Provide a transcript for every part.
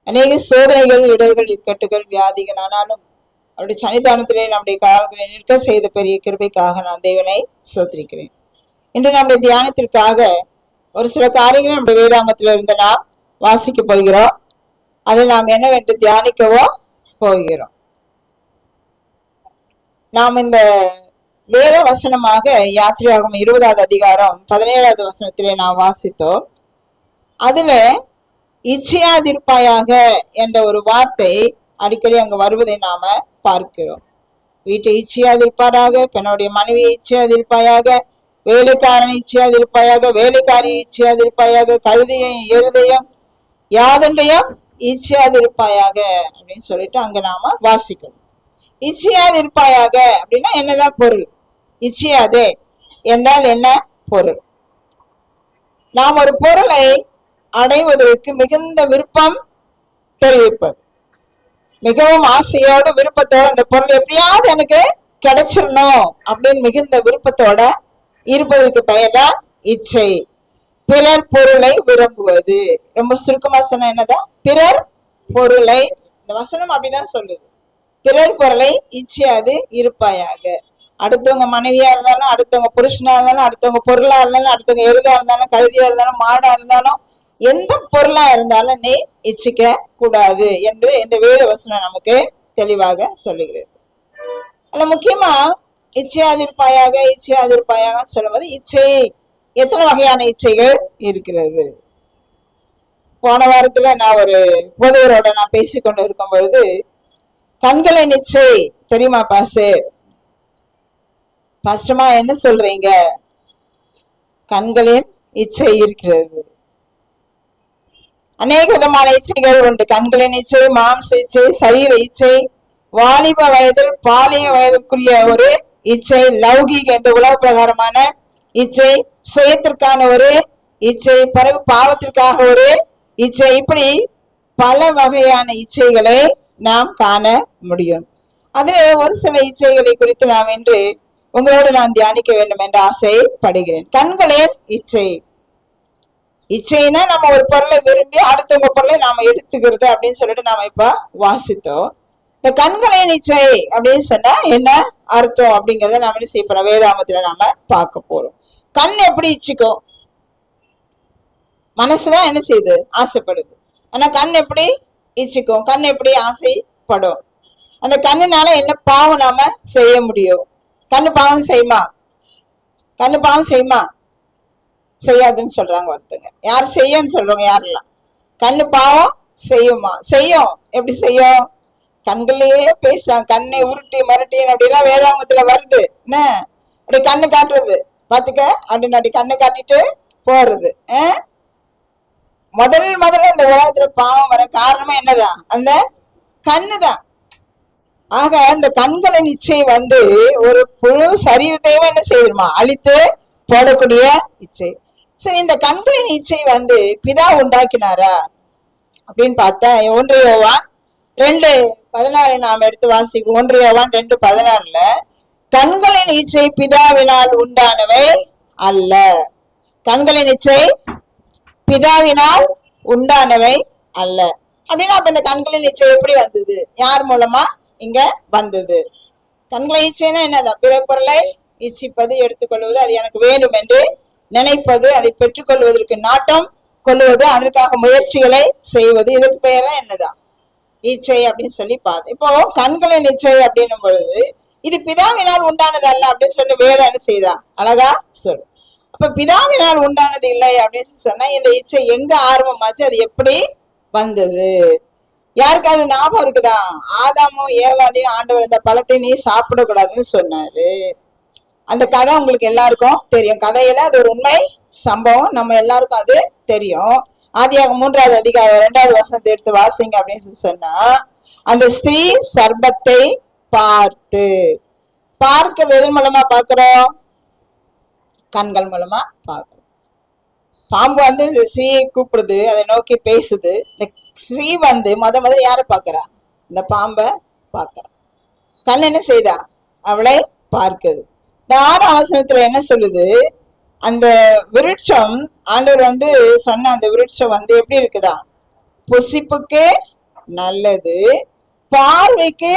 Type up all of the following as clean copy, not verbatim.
அநேக சோதனைகள், இடர்கள், இக்கட்டுகள், வியாதிகள், ஆனாலும் அவருடைய சன்னிதானத்திலே நம்முடைய கால்களை நிற்க செய்த பெரிய கிருபைக்காக நான் தேவனை சோத்திரிக்கிறேன். இன்று நம்முடைய தியானத்திற்காக ஒரு சில காரியங்கள் நம்முடைய வேதாமத்தில் இருந்து நாம் வாசிக்க போகிறோம். அதை நாம் என்னவென்று தியானிக்கவோ போகிறோம். நாம் இந்த வேத வசனமாக யாத்திரையாகும் 20வது அதிகாரம் 17வது வசனத்திலே நாம் வாசித்தோம். அதுல இச்சையாதிருப்பாயாக என்ற ஒரு வார்த்தை அடிக்கடி அங்க வருவதை நாம பார்க்கிறோம். வீட்டை இச்சையாதிருப்பாராக, பெண்ணுடைய மனைவியை இச்சையாதிருப்பாயாக, வேலைக்காரனை இச்சையாதிருப்பாயாக, வேலைக்காரியை இச்சையாதிருப்பாயாக, கழுதையும் இருதயம் யாதொன்றையும் இச்சையாதிருப்பாயாக அப்படின்னு சொல்லிட்டு அங்க நாம வாசிக்கணும். இச்சையாதிருப்பாயாக அப்படின்னா என்னதான் பொருள்? இச்சையாதே என்றால் என்ன பொருள்? நாம் ஒரு பொருளை அடைவதற்கு மிகுந்த விருப்பம் தெரிவிப்பது, மிகவும் ஆசையோடு விருப்பத்தோட அந்த பொருள் எப்படியாவது எனக்கு கிடைச்சிடணும் அப்படின்னு மிகுந்த விருப்பத்தோட இருப்பதற்கு பெயர்தான் இச்சை. பிறர் பொருளை விரும்புவது. ரொம்ப சுருக்கமா சொன்ன என்னதான் பிறர் பொருளை, இந்த வசனம் அப்படிதான் சொல்லுது. பிறர் பொருளை இச்சையாது இருப்பாயாக. அடுத்தவங்க மனைவியா இருந்தாலும், அடுத்தவங்க புருஷனா இருந்தாலும், அடுத்தவங்க பொருளா இருந்தாலும், அடுத்தவங்க எருதா இருந்தாலும், கழுதியா இருந்தாலும், மாடா இருந்தாலும், எந்த பொருளா இருந்தாலும் நீ இச்சிக்க கூடாது என்று இந்த வேத வசனம் நமக்கு தெளிவாக சொல்லுகிறது. அதுல முக்கியமா இச்சையாதிருப்பாயாக, இச்சையாதிருப்பாயாக சொல்லும்போது இச்சை எத்தனை வகையான இச்சைகள் இருக்கிறது. போன வாரத்துல நான் ஒரு பொதுவரோட நான் பேசிக்கொண்டு இருக்கும் பொழுது, கண்களின் இச்சை தெரியுமா பாஸ்டமா என்ன சொல்றீங்க? கண்களின் இச்சை இருக்கிறது. அநேக விதமான இச்சைகள் உண்டு. கண்களின் இச்சை, மாம்ச இச்சை, சரீர இச்சை, வாலிப வயதில் பாலிய வயதுக்குரிய ஒரு இச்சை, லௌகீக இந்த உலக பிரகாரமான இச்சை, சுயத்திற்கான ஒரு இச்சை, பிறகு பாவத்திற்காக ஒரு இச்சை, இப்படி பல வகையான இச்சைகளை நாம் காண முடியும். அதிலே ஒரு சில இச்சைகளை குறித்து நாம் இன்று உங்களோடு நான் தியானிக்க வேண்டும் என்று ஆசைப்படுகிறேன். கண்களின் இச்சை. இச்சைன்னா நம்ம ஒரு பொருளை விரும்பி அடுத்தவங்க பொருளை நாம எடுத்துக்கிறது அப்படின்னு சொல்லிட்டு நாம இப்ப வாசித்தோம். இந்த கண்களின் இச்சை அப்படின்னு சொன்னா என்ன அர்த்தம் அப்படிங்கறத நாம என்ன செய்ய போறோம்? வேதாமத்துல நாம பார்க்க போறோம். கண் எப்படி இச்சிக்கும்? மனசுதான் என்ன செய்யுது? ஆசைப்படுது. ஆனா கண் எப்படி இச்சிக்கும்? கண் எப்படி ஆசைப்படும்? அந்த கண்ணுனால என்ன பாவம் நாம செய்ய முடியும்? கண்ணு பாவம் செய்யுமா? கண்ணு பாவம் செய்யுமா? செய்யாதுன்னு சொல்றாங்க ஒருத்தங்க. யார் செய்யன்னு சொல்றாங்க? யாரெல்லாம்? கண்ணு பாவம் செய்யுமா? செய்யும். எப்படி செய்யும்? கண்களையே பேச, கண்ணை உருட்டி மிரட்டி அப்படிலாம் வேதாங்கத்துல வருது. என்ன அப்படி கண்ணு காட்டுறது பாத்துக்க அப்படின்னு அப்படி கண்ணு காட்டிட்டு போறது. முதல்ல இந்த உலகத்துல பாவம் வர காரணமே என்னதான்? அந்த கண்ணுதான். ஆக இந்த கண்களின் இச்சை ஒரு புழு சரீரத்தையும் என்ன செய்யுமா? அழித்து போடக்கூடிய இச்சை. சரி, இந்த கண்களின் இச்சை பிதா உண்டாக்கினாரா அப்படின்னு பார்த்தா 1 யோவான் 2:16 நாம் எடுத்து வாசிக்கும். 1 யோவான் 2:16 கண்களின் இச்சை பிதாவினால் உண்டானவை அல்ல. கண்களின் இச்சை பிதாவினால் உண்டானவை அல்ல அப்படின்னா அப்ப இந்த கண்களின் இச்சை எப்படி வந்தது? யார் மூலமா இங்க வந்தது? கண்களின் இச்சைன்னா என்னதான்? பிற பொருளை இச்சிப்பது, எடுத்துக்கொள்வது, அது எனக்கு வேண்டும் என்று நினைப்பது, அதை பெற்றுக்கொள்வதற்கு நாட்டம் கொள்வது, அதற்காக முயற்சிகளை செய்வது, இதற்கு பெயர்தான் என்னதான்? இச்சை அப்படின்னு சொல்லி பார்த்து. இப்போ கண்களின் இச்சை அப்படின்னும் பொழுது இது பிதாவினால் உண்டானது அல்ல அப்படின்னு சொல்லி வேதம் என்ன செய்தா? அழகா சொல்லு. அப்ப பிதாவினால் உண்டானது இல்லை அப்படின்னு சொன்னா இந்த இச்சை எங்க ஆரம்பமாச்சு? அது எப்படி வந்தது? யாருக்காவது ஞாபகம் இருக்குதா? ஆதாமும் ஏவாளையும் ஆண்டவர் இந்த பழத்தை நீ சாப்பிடக்கூடாதுன்னு சொன்னாரு. அந்த கதை உங்களுக்கு எல்லாருக்கும் தெரியும். கதையில அது ஒரு உண்மை சம்பவம், நம்ம எல்லாருக்கும் அது தெரியும். ஆதியாகமம் 3வது அதிகாரம் 2வது வசனத்தை எடுத்து வாசிங்க அப்படின்னு சொன்னா, அந்த ஸ்திரீ சர்ப்பத்தை பார்க்கிறது எதன் மூலமா பாக்குறோம்? கண்கள் மூலமா பாக்குறோம். பாம்பு ஸ்திரீயை கூப்பிடுது, அதை நோக்கி பேசுது. இந்த ஸ்திரீ முதல்ல யார பாக்குறா? இந்த பாம்பை பாக்குறா. கண் என்ன செய்தா? அவளை பார்க்குது. இந்த 6ஆம் வசனத்துல என்ன சொல்லுது? அந்த விருட்சம் ஆண்டவர் சொன்ன அந்த விருட்சம் எப்படி இருக்குதா? புசிப்புக்கு நல்லது, பார்வைக்கு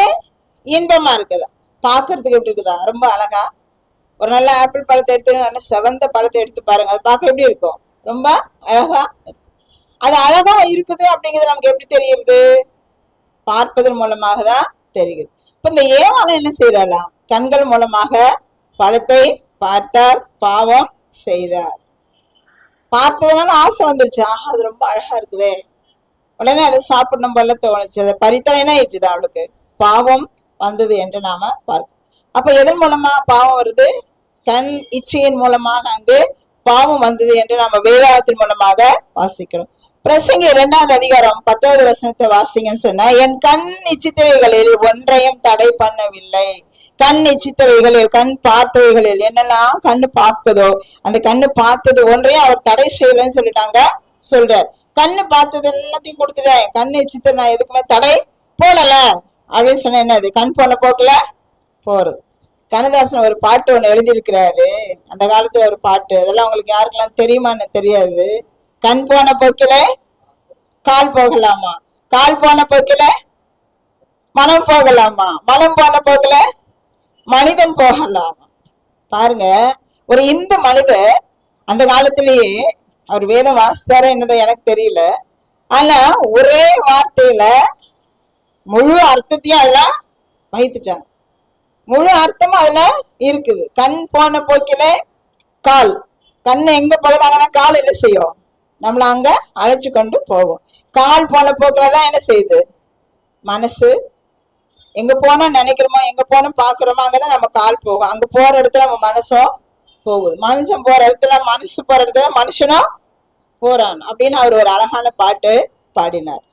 இன்பமா இருக்குதா. பாக்குறதுக்கு எப்படி இருக்குதா? ரொம்ப அழகா. ஒரு நல்ல ஆப்பிள் பழத்தை எடுத்து நல்ல செவந்த பழத்தை எடுத்து பாருங்க, அது பார்க்க எப்படி இருக்கும்? ரொம்ப அழகா. அது அழகா இருக்குது அப்படிங்கிறது நமக்கு எப்படி தெரியுது? பார்ப்பதன் மூலமாக தான் தெரியுது. இப்ப இந்த ஏவாளம் என்ன செய்யலாம்? கண்கள் மூலமாக பழத்தை பார்த்தார், பாவம் செய்தார். பார்த்ததுனால ஆசை வந்துருச்சு, ஆஹா அது ரொம்ப அழகா இருக்குதே, உடனே அதை சாப்பிடணும் போல தோணுச்சு. அதை பறித்தலைன்னா ஆயிட்டுதான் அவளுக்கு பாவம் வந்தது என்று நாம பார்க்கணும். அப்ப எதன் மூலமா பாவம் வருது? கண் இச்சையின் மூலமாக அங்கு பாவம் வந்தது என்று நாம வேதாகத்தின் மூலமாக வாசிக்கிறோம். பிரசங்கி 2வது அதிகாரம் 10வது வசனத்தை வாசிங்கன்னு சொன்னா, என் கண் இச்சித்தவைகளில் ஒன்றையும் தடை பண்ணவில்லை. கண் இச்சித்தவைகளில், கண் பார்த்தவைகளில், என்னெல்லாம் கண்ணு பார்க்குதோ அந்த கண்ணு பார்த்தது ஒன்றையும் அவர் தடை செய்யலன்னு சொல்லிட்டாங்க சொல்றார். கண்ணு பார்த்தது எல்லாத்தையும் கொடுத்துட்டேன், கண் இச்சித்த நான் எதுக்குமே தடை போடல அப்படின்னு சொன்ன என்னது? கண் போன போக்குல போறது. கண்ணதாசன் ஒரு பாட்டு ஒண்ணு எழுதியிருக்கிறாரு, அந்த காலத்துல ஒரு பாட்டு, அதெல்லாம் உங்களுக்கு யாருக்கெல்லாம் தெரியுமான்னு தெரியாது. கண் போன போக்கில கால் போகலாமா, கால் போன போக்கில மனம் போகலாமா, மனம் போன போக்கில மனிதன் போகலாமா. பாருங்க, ஒரு இந்து மனிதர் அந்த காலத்திலேயே அவர் வேதம் வாசித்தார என்னதோ எனக்கு தெரியல, ஆனா ஒரே வார்த்தையில முழு அர்த்தத்தையும் அதெல்லாம் வகித்துட்டாங்க. முழு அர்த்தமும் அதுல இருக்குது. கண் போன போக்கில கால், கண்ணு எங்க போகுதாங்கதான் கால் என்ன செய்யும்? நம்மள அங்க அழைச்சு கொண்டு போகும். கால் போன போக்குலதான் என்ன செய்யுது? மனசு எங்க போனா நினைக்கிறோமோ, எங்க போனோம் பாக்குறோமோ, அங்கதான் நம்ம கால் போகும். அங்க போற இடத்துல நம்ம மனசும் போகுது. மனுஷன் போற இடத்துல, மனசு போற இடத்துல மனுஷனும் போறான் அப்படின்னு அவர் ஒரு அழகான பாட்டு பாடினார்.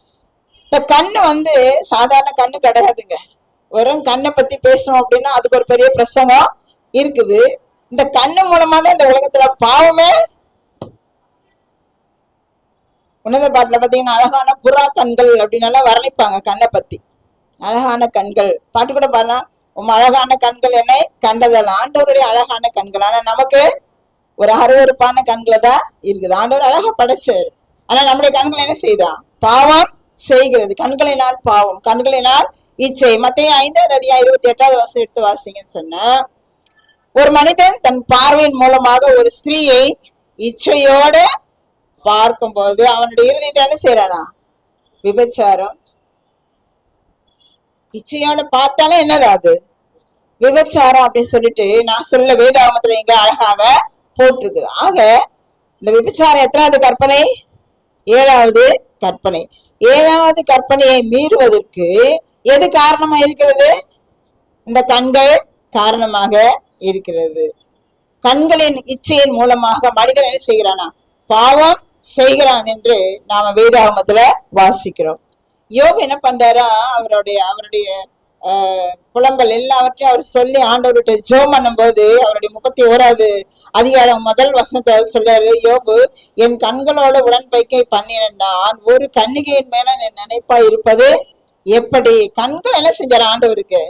இந்த கண்ணு சாதாரண கண்ணு கிடையாதுங்க. வெறும் கண்ணை பத்தி பேசணும் அப்படின்னா அதுக்கு ஒரு பெரிய பிரசங்கம் இருக்குது. இந்த கண்ணு மூலமா தான் இந்த உலகத்துல பாவமே. உன்னத பாட்டுல பாத்தீங்கன்னா அழகான புறா கண்கள் அப்படின்னு வர்ணிப்பாங்க கண்ணை பத்தி. அழகான கண்கள் பாட்டு கூட பாருனா, அழகான கண்கள் என்னை கண்டதெல்லாம். ஆண்டவருடைய அழகான கண்கள். ஆனா நமக்கு ஒரு அருவருப்பான கண்களை தான் இருக்குது. ஆண்டவர் அழகா படைச்சாரு, ஆனா நம்முடைய கண்கள் என்ன செய்தான்? பாவம் செய்கிறது. கண்களினால் பாவம், கண்களினால் இச்சை. மத்தேயு 5வது அதிகாரம் 28வது வசனம் எடுத்து வாசிங்கன்னு சொன்னா, ஒரு மனிதன் தன் பார்வையின் மூலமாக ஒரு ஸ்திரீயை இச்சையோட பார்க்கும் போது அவனுடைய இருதயத்தை என்ன செய்யறானா? விபச்சாரம். இச்சையோட பார்த்தாலே என்னது அது? விபச்சாரம் அப்படின்னு சொல்லிட்டு நான் சொல்ல வேதாகமத்துல இங்க அழகாக போட்டிருக்குது. ஆக இந்த விபச்சாரம் எத்தனாவது கற்பனை? 7வது கற்பனை. 7வது கற்பனையை மீறுவதற்கு எது காரணமா இருக்கிறது? இந்த கண்கள் காரணமாக இருக்கிறது. கண்களின் இச்சையின் மூலமாக மனிதன் என்ன செய்கிறானா? பாவம் செய்கிறான் என்று நாம வேதாகமத்துல வாசிக்கிறோம். யோபு என்ன பண்றாரா? அவருடைய புலம்பல் எல்லாவற்றையும் அவர் சொல்லி ஆண்டவர்கிட்ட ஜெபம் பண்ணும் போது அவருடைய 31வது அதிகாரம் 1 வசனத்தை அவர் சொல்றாரு, யோபு, என் கண்களோட உடன்படிக்கை பண்ணினேன், நான் ஒரு கன்னிகையின் மேல என் நினைப்பா இருப்பது எப்படி? கண்கள் என்ன செஞ்சாரு? ஆண்டவருக்கு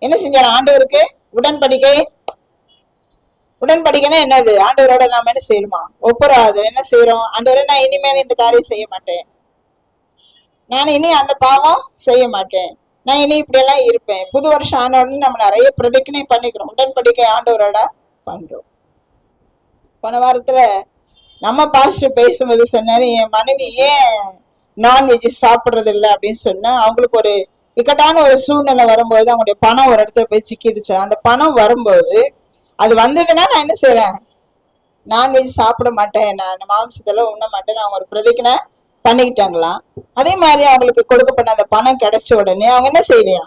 என்ன செஞ்சாரு? ஆண்டவருக்கு உடன்படிக்கை. உடன்படிக்கைன்னா என்னது? ஆண்டவரோட நாம என்ன செய்யணுமா? ஒப்புராது என்ன செய்யறோம்? ஆண்டவரே, நான் இனிமேல் இந்த காரியம் செய்ய மாட்டேன், நான் இனி அந்த பாவம் செய்ய மாட்டேன், நான் இனி இப்படி எல்லாம் இருப்பேன். புது வருஷம் ஆன உடனே நம்ம நிறைய பிரதிஜனை பண்ணிக்கிறோம், உடன்படிக்கை ஆண்டவரோட பண்றோம். போன வாரத்துல நம்ம பாஸ்டர் பேசும்போது சொன்னாரு, என் மனைவி ஏன் நான்வெஜ் சாப்பிடுறது இல்லை அப்படின்னு சொன்னா, அவங்களுக்கு ஒரு இக்கட்டான ஒரு சூழ்நிலை வரும்போது அவங்களுடைய பணம் ஒரு இடத்துல போய் சிக்கிடுச்சு. அந்த பணம் வரும்போது அது வந்ததுன்னா நான் என்ன செய்யறேன்? நான்வெஜ் சாப்பிட மாட்டேன், நான் மாംசத்தெல்லாம் உண்ண மாட்டேன்னு அவங்க ஒரு பிரதிஜனை பண்ணிக்கிட்டாங்களாம். அதே மாதிரி அவங்களுக்கு கொடுக்கப்பட்ட அந்த பணம் கிடைச்ச உடனே அவங்க என்ன செய்யலையா?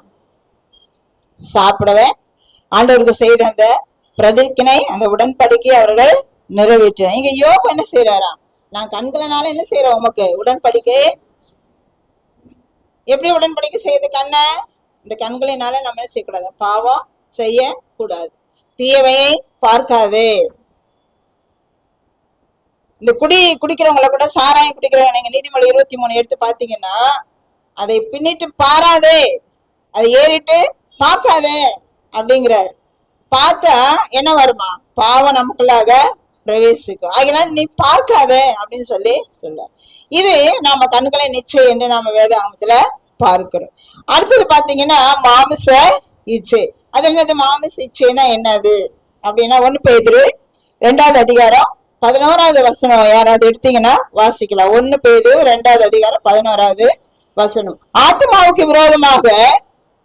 சாப்பிடவே. ஆண்டவருக்கு செய்த அந்த பிரதிஜனை, அந்த உடன்படிக்கை அவர்கள் நிறைவேற்ற. இங்க யோபு என்ன செய்யறாராம்? நான் கண்களனால என்ன செய்யறேன்? உமக்கு உடன்படிக்கை. எப்படி உடன்படிக்கை செய்யுது? கண்ணை இந்த கண்களினால நம்ம என்ன செய்யக்கூடாது? பாவம் செய்ய கூடாது, தீயவையை பார்க்காதே. இந்த குடிக்கிறவங்கள கூட, சாராயம் குடிக்கிறவங்க நீங்க நீதிமொழி 23 எடுத்து பாத்தீங்கன்னா, அதை பின்னிட்டு பாராதே, அதை ஏறிட்டு பார்க்காதே அப்படிங்கிறார். பார்த்தா என்ன வருமா? பாவம் நமக்குள்ளாக பிரவேசிக்கும். அதனால நீ பார்க்காத அப்படின்னு சொல்லி சொல்ல. இது நாம கண்களை நிச்சயம் என்று நாம வேதாகமத்துல பார்க்கிறோம். அடுத்தது பாத்தீங்கன்னா மாமிச இச்சை. அது என்னது? மாமிச இச்சைன்னா என்னது அப்படின்னா 1 பேதுரு 2வது அதிகாரம் 11வது வசனம் யாராவது எடுத்தீங்கன்னா வாசிக்கலாம். 1 பேதுரு 2வது அதிகாரம் 11வது வசனம். ஆத்மாவுக்கு விரோதமாக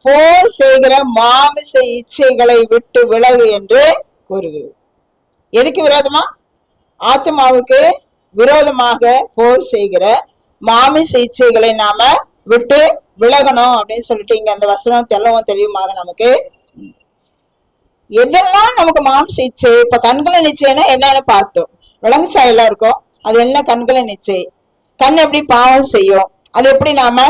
போர் செய்கிற மாமிச இச்சைகளை விட்டு விலகு என்று கூறுகிறது. எதுக்கு விரோதமா? ஆத்மாவுக்கு விரோதமாக போர் செய்கிற மாமிச இச்சைகளை நாம விட்டு விலகணும் அப்படின்னு சொல்லிட்டு இங்க அந்த வசனம் தெளிவுமாக நமக்கு எதெல்லாம் நமக்கு மாம்ச இச்சை. இப்ப கண்களை நிச்சயம்னா என்னன்னு பார்த்தோம். விலங்கு சாயலா இருக்கும். அது என்ன? கண்களை நிச்சை. கண் எப்படி பாவம் செய்யும், அது எப்படி நாம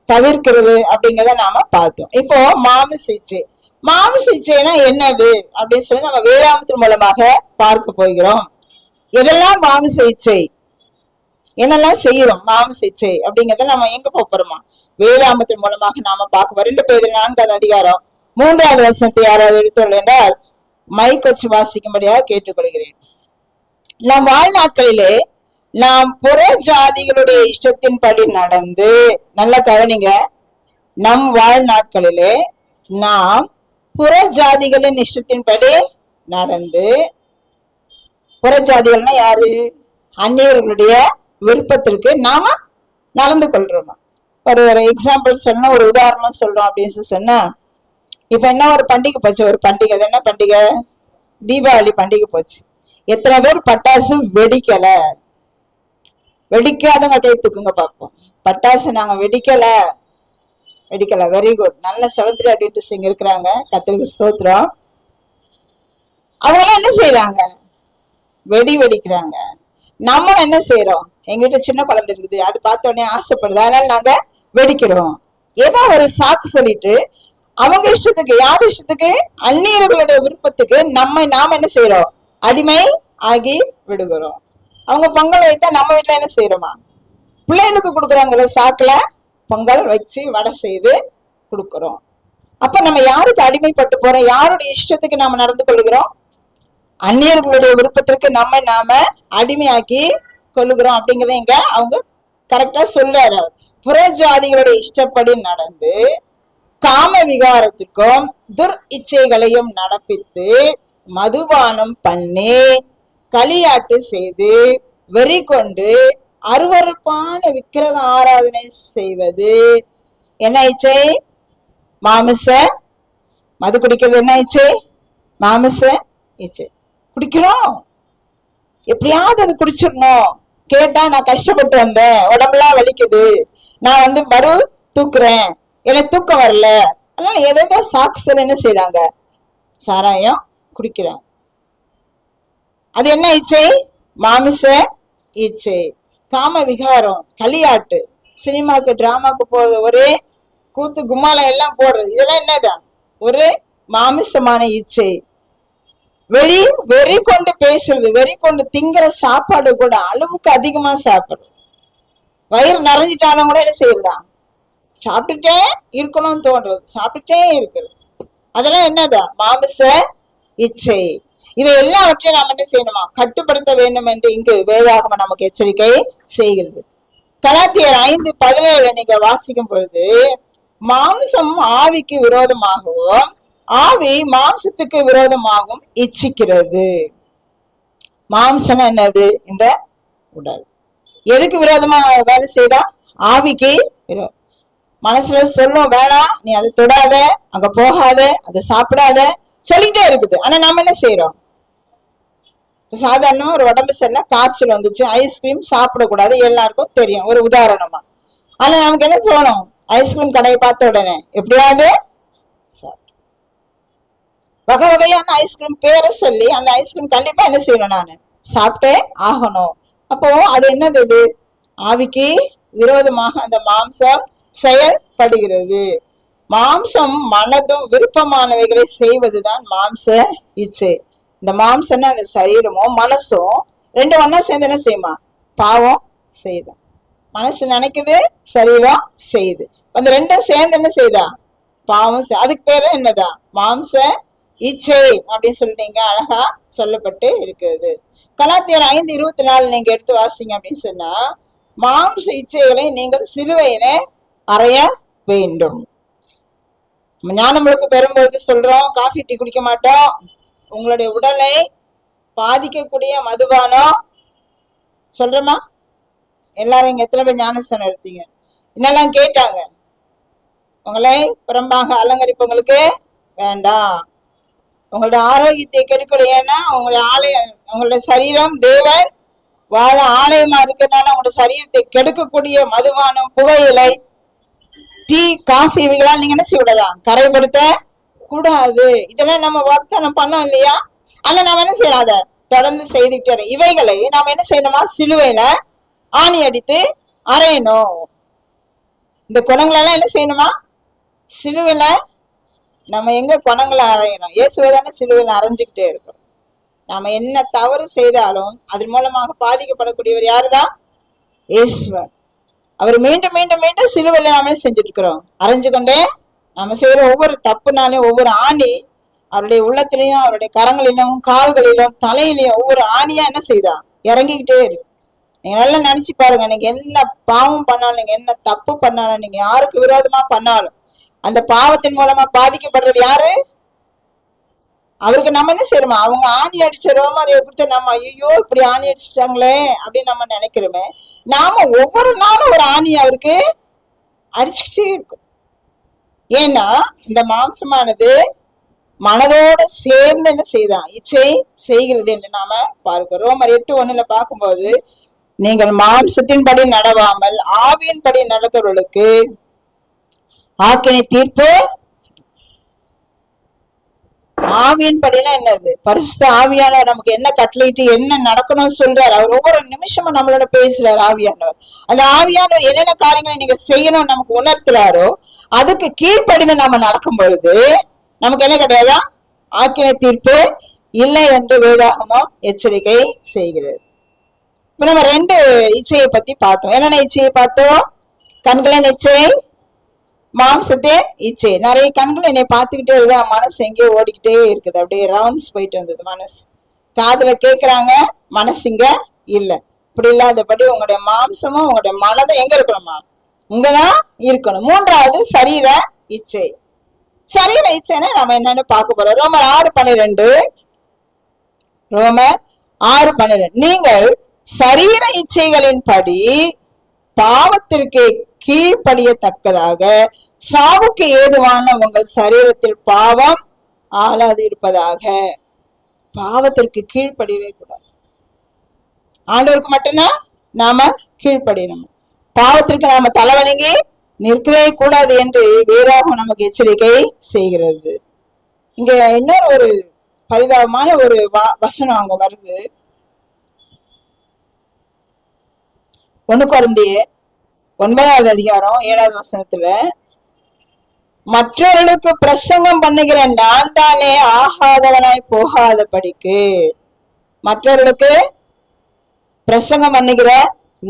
தவிர்க்கிறது அப்படிங்கிறத நாம பார்த்தோம். இப்போ மாமிச இச்சை. மாமிச இச்சைனா என்னது அப்படின்னு சொல்லி நம்ம வேதாகமத்தின் மூலமாக பார்க்க போகிறோம். எதெல்லாம் மாமிச இச்சை, என்னெல்லாம் செய்யறோம் மாமிச இச்சை அப்படிங்கிறத நம்ம எங்க போறோமா? வேதாகமத்தின் மூலமாக நாம பார்க்க 2 பேதுரு 4வது அதிகாரம் 3வது வசனத்தை யாராவது எடுத்துள்ள என்றால் மைக் வச்சு வாசிக்கும்படியாக கேட்டுக்கொள்கிறேன். நம் வாழ்நாட்களிலே நாம் புற ஜாதிகளுடைய இஷ்டத்தின்படி நடந்து, நல்ல கவனிங்க, நம் வாழ்நாட்களிலே நாம் புற ஜாதிகளின் இஷ்டத்தின்படி நடந்து, புற ஜாதிகள்னா யாரு? அந்நியர்களுடைய விருப்பத்திற்கு நாம நடந்து கொள்றோம். ஒரு எக்ஸாம்பிள் சொன்னா, ஒரு உதாரணம் சொல்றோம் அப்படின்னு சொன்னா, இப்ப என்ன ஒரு பண்டிகை போச்சு, ஒரு பண்டிகை. அது என்ன பண்டிகை? தீபாவளி பண்டிகை போச்சு. எத்தனை பேர் பட்டாசு வெடிக்கல? வெடிக்காதவங்க கை தூக்குங்க பார்ப்போம். பட்டாசு நாங்க வெடிக்கல. Very good. நல்ல செவந்திரி அப்படின்ட்டு இங்க இருக்கிறாங்க. கத்திரிக்கு ஸ்தோத்திரம். அவங்க என்ன செய்யறாங்க? வெடிக்கிறாங்க. நம்ம என்ன செய்யறோம்? எங்கிட்ட சின்ன குழந்தை இருக்குது, அது பார்த்த உடனே ஆசைப்படுது, அதனால நாங்க வெடிக்கிறோம். ஏதோ ஒரு சாக்கு சொல்லிட்டு அவங்க இஷ்டத்துக்கு, யார் இஷ்டத்துக்கு? அந்நியர்களுடைய விருப்பத்துக்கு நாம என்ன செய்யறோம்? அடிமை ஆகி விடுகிறோம். அவங்க பொங்கல் வைத்தா நம்ம வீட்டுல என்ன செய்யறோமா? பிள்ளைகளுக்கு கொடுக்குறாங்கள சாக்குல பொங்கல் வச்சு வடை செய்து கொடுக்கிறோம். அப்ப நம்ம யாருக்கு அடிமைப்பட்டு போறோம்? யாருடைய இஷ்டத்துக்கு நாம நடந்து கொள்கிறோம்? அந்நியர்களுடைய விருப்பத்திற்கு நாம அடிமையாக்கி கொள்ளுகிறோம் அப்படிங்கிறத இங்க அவங்க கரெக்டா சொல்றாரு. புற ஜாதிகளுடைய இஷ்டப்படி நடந்து காம விகாரத்துக்கும் துர் இச்சைகளையும் நடப்பித்து மதுபானம் பண்ணி களியாட்டு செய்து வெறி கொண்டு அருவருப்பான விக்கிரக ஆராதனை செய்வது என்ன இச்சை? மாமிச. மது குடிக்கிறது என்ன இச்சை? மாமிச இச்சை. குடிக்கிறோம், எப்படியாவது அது குடிச்சிடணும். கேட்டா நான் கஷ்டப்பட்டு வந்தேன், உடம்புலாம் வலிக்குது, நான் மறு தூக்குறேன், எனக்கு தூக்கம் வரல, அதனால ஏதோ சாக்கு சொல்ல என்ன செய்யறாங்க? சாராயம் குடிக்கிறாங்க. அது என்ன இச்சை? மாமிச இச்சை. காம விகாரம், களியாட்டு, சினிமாக்கு டிராமாக்கு போறது, ஒரே கூத்து கும்மாலம் எல்லாம் போடுறது, இதெல்லாம் என்னதான்? ஒரு மாமிசமான இச்சை. வெறி கொண்டு பேசுறது, வெறி கொண்டு திங்கிற சாப்பாடு கூட அளவுக்கு அதிகமா சாப்பிடுறது. வயிறு நிறைஞ்சிட்டாலும் கூட என்ன செய்யறதா? சாப்பிட்டுட்டே இருக்கணும்னு தோன்றது, சாப்பிட்டுட்டே இருக்கிறது. அதெல்லாம் என்னதான்? மாமிச இச்சை. இவை எல்லாவற்றையும் நாம் என்ன செய்யணுமா? கட்டுப்படுத்த வேண்டும் என்று இங்கு வேதாகமம் நமக்கு எச்சரிக்கை செய்கிறது. கலாத்தியர் 5:17 நீங்க வாசிக்கும் பொழுது, மாம்சம் ஆவிக்கு விரோதமாகவும் ஆவி மாம்சத்துக்கு விரோதமாகவும் இச்சிக்கிறது. மாம்சம் என்னது? இந்த உடல். எதுக்கு விரோதமா வேலை செய்தா? ஆவிக்கு விரோதம். மனசுல சொல்லும், வேணாம், நீ அதை தொடாத, அங்க போகாத, அதை சாப்பிடாத சொல்லிட்டே இருக்குது. ஆனா நாம என்ன செய்யறோம்? சாதாரண ஒரு உடம்பு சரியில்லை, காய்ச்சல் வந்துச்சு, ஐஸ்கிரீம் சாப்பிடக்கூடாது, எல்லாருக்கும் தெரியும், ஒரு உதாரணமா. ஆனா நமக்கு என்ன தோணும்? ஐஸ்கிரீம் கடையை பார்த்த உடனே எப்படியாவது வகை வகையான ஐஸ்கிரீம் பேரை சொல்லி அந்த ஐஸ்கிரீம் கண்டிப்பா என்ன செய்யணும்? நானு சாப்பிட்டே ஆகணும். அப்போ அது என்னது? இது ஆவிக்கு விரோதமாக அந்த மாம்சம் செயல்படுகிறது. மாம்சம் மனதும் விருப்பமானவைகளை செய்வதுதான் மாம்ச இச்சை. இந்த மாம்சம்னா அந்த சரீரமும் மனசும் ரெண்டு ஒன்னா சேர்ந்து என்ன செய்யுமா? பாவம் செய்யுதான். மனசு நினைக்குது, சரீரம் செய்யுது. அந்த ரெண்டும் சேர்ந்து என்ன செய்யுதா? பாவம். அதுக்கு பேரு என்னதான்? மாம்ச இச்சை அப்படின்னு சொல்லிட்டீங்க, அழகா சொல்லப்பட்டு இருக்குது. கலாத்தியர் 5:24 நீங்க எடுத்து வாசிங்க அப்படின்னு சொன்னா, மாம்ச இச்சைகளை நீங்கள் சிலுவையில அறைய வேண்டும். ஞானமுழுக்கு பெறும்போது சொல்றோம், காஃபி டீ குடிக்க மாட்டோம். உங்களுடைய உடலை பாதிக்கக்கூடிய மதுபானம் சொல்றோமா? எல்லாரும் இங்க எத்தனை பேர் ஞானஸ்தானம் எடுத்தீங்க? என்னெல்லாம் கேட்டாங்க? உங்களை புறம்பாக அலங்கரிப்பவங்களுக்கு வேண்டாம். உங்களுடைய ஆரோக்கியத்தை கெடுக்கணும். ஏன்னா உங்களுடைய சரீரம் தேவன் வாழ ஆலயமா இருக்கிறதுனால உங்களுடைய சரீரத்தை கெடுக்கக்கூடிய மதுபானம், புகையிலை, டீ, காஃபி இவைகளால் நீங்க என்ன செய்யக்கூடாதா? கரைப்படுத்த கூடாது. இதெல்லாம் நம்ம வாக்தானம் பண்ணோம் இல்லையா? ஆனா நம்ம என்ன செய்யலாம்? அதை தொடர்ந்து செய்துட்டே இவைகளை நாம என்ன செய்யணுமா? சிலுவையில ஆணி அடித்து அறையணும். இந்த குணங்களெல்லாம் என்ன செய்யணுமா? சிலுவையில நம்ம எங்க குணங்களை அறையிறோம்? இயேசுவை தானே சிலுவையில அரைஞ்சுக்கிட்டே இருக்கிறோம். நாம என்ன தவறு செய்தாலும் அதன் மூலமாக பாதிக்கப்படக்கூடியவர் யாருதான்? இயேசுவர். அவர் மீண்டும் மீண்டும் மீண்டும் சிலுவையில நாம செஞ்சுட்டு இருக்கிறோம். அரைஞ்சு கொண்டே நம்ம செய்யற ஒவ்வொரு தப்புனாலையும் ஒவ்வொரு ஆணி அவருடைய உள்ளத்திலையும் அவருடைய கரங்களிலும் கால்களிலும் தலையிலையும் ஒவ்வொரு ஆணியா என்ன செய்தான்? இறங்கிக்கிட்டே இருக்கு. நீங்க நல்லா நினைச்சு பாருங்க. நீங்க என்ன பாவம் பண்ணாலும், நீங்க என்ன தப்பு பண்ணாலும், நீங்க யாருக்கு விரோதமா பண்ணாலும் அந்த பாவத்தின் மூலமா பாதிக்கப்படுறது யாரு? அவருக்கு நம்ம என்ன செய்யறோமா? அவங்க ஆணி அடிச்ச ரோமாரியை கொடுத்து நம்ம ஐயோ இப்படி ஆணி அடிச்சிட்டாங்களே அப்படின்னு நம்ம நினைக்கிறோமே. நாம ஒவ்வொரு நாளும் ஒரு ஆணி அவருக்கு அடிச்சுக்கிட்டே இருக்கும். ஏன்னா இந்த மாம்சமானது மனதோட சேர்ந்து என்ன செய்தான்? இச்சை செய்கிறது என்று நாம பார்க்கிறோம். ரோமர் 8:1 பார்க்கும்போது, நீங்கள் மாம்சத்தின்படி நடவாமல் ஆவியின்படி நடக்கிறவர்களுக்கு ஆக்கினை தீர்ப்பு. ஆவியின் படினா என்னது? பரிசுத்த ஆவியானவர் நமக்கு என்ன கட்டளையிட்டு என்ன நடக்கணும்னு சொல்றாரு. அவர் ஒவ்வொரு நிமிஷமும் நம்மளோட பேசுறாரு ஆவியானவர். அந்த ஆவியானவர் என்னென்ன காரியங்களை நீங்க செய்யணும் நமக்கு உணர்த்துறாரோ அதுக்கு கீழ்ப்படிந்து நம்ம நடக்கும் பொழுது நமக்கு என்ன கிடையாதா? ஆக்கினை தீர்ப்பு இல்லை என்று வேதாகமம் எச்சரிக்கை செய்கிறது. இப்ப நம்ம 2 இச்சையை பத்தி பார்த்தோம். என்னென்ன இச்சையை பார்த்தோம்? கண்களின் இச்சை, மாம்சத்தின் இச்சை. நிறைய கண்கள் என்னை பார்த்துக்கிட்டே இருந்தா மனசு எங்கேயோ ஓடிக்கிட்டே இருக்குது. அப்படியே ரவுண்ட்ஸ் போயிட்டு வந்தது மனசு. காதுல கேட்கிறாங்க, மனசு இங்க இல்ல. இப்படி இல்லாதபடி உங்களுடைய மாம்சமும் உங்களுடைய மனதும் எங்க இருக்கணுமா? இங்கதான் இருக்கணும். 3வது சரீர இச்சை. சரீர இச்சைன்னா நம்ம என்னன்னு பார்க்க போறோம். ரோமர் 6:12. ரோமர் 6:12. நீங்கள் சரீர இச்சைகளின் படி பாவத்திற்கு கீழ்ப்படியத்தக்கதாக சாவுக்கு ஏதுவான உங்கள் சரீரத்தில் பாவம் ஆளாது இருப்பதாக. பாவத்திற்கு கீழ்ப்படியவே கூடாது. ஆண்டவருக்கு மட்டும்தான் நாம கீழ்ப்படியணும். பாவத்திற்கு நாம தலைவணங்கி நிற்கவே கூடாது என்று வேதாகமம் நமக்கு எச்சரிக்கை செய்கிறது. இங்க இன்னொரு ஒரு பரிதாபமான ஒரு வசனம் அங்க வருது. 1 கொரிந்தியர் 9வது அதிகாரம் 7வது வசனத்துல, மற்றவர்களுக்கு பிரசங்கம் பண்ணுகிற நான் தானே ஆகாதவனாய் போகாதபடிக்கு. மற்றவர்களுக்கு பிரசங்கம் பண்ணுகிற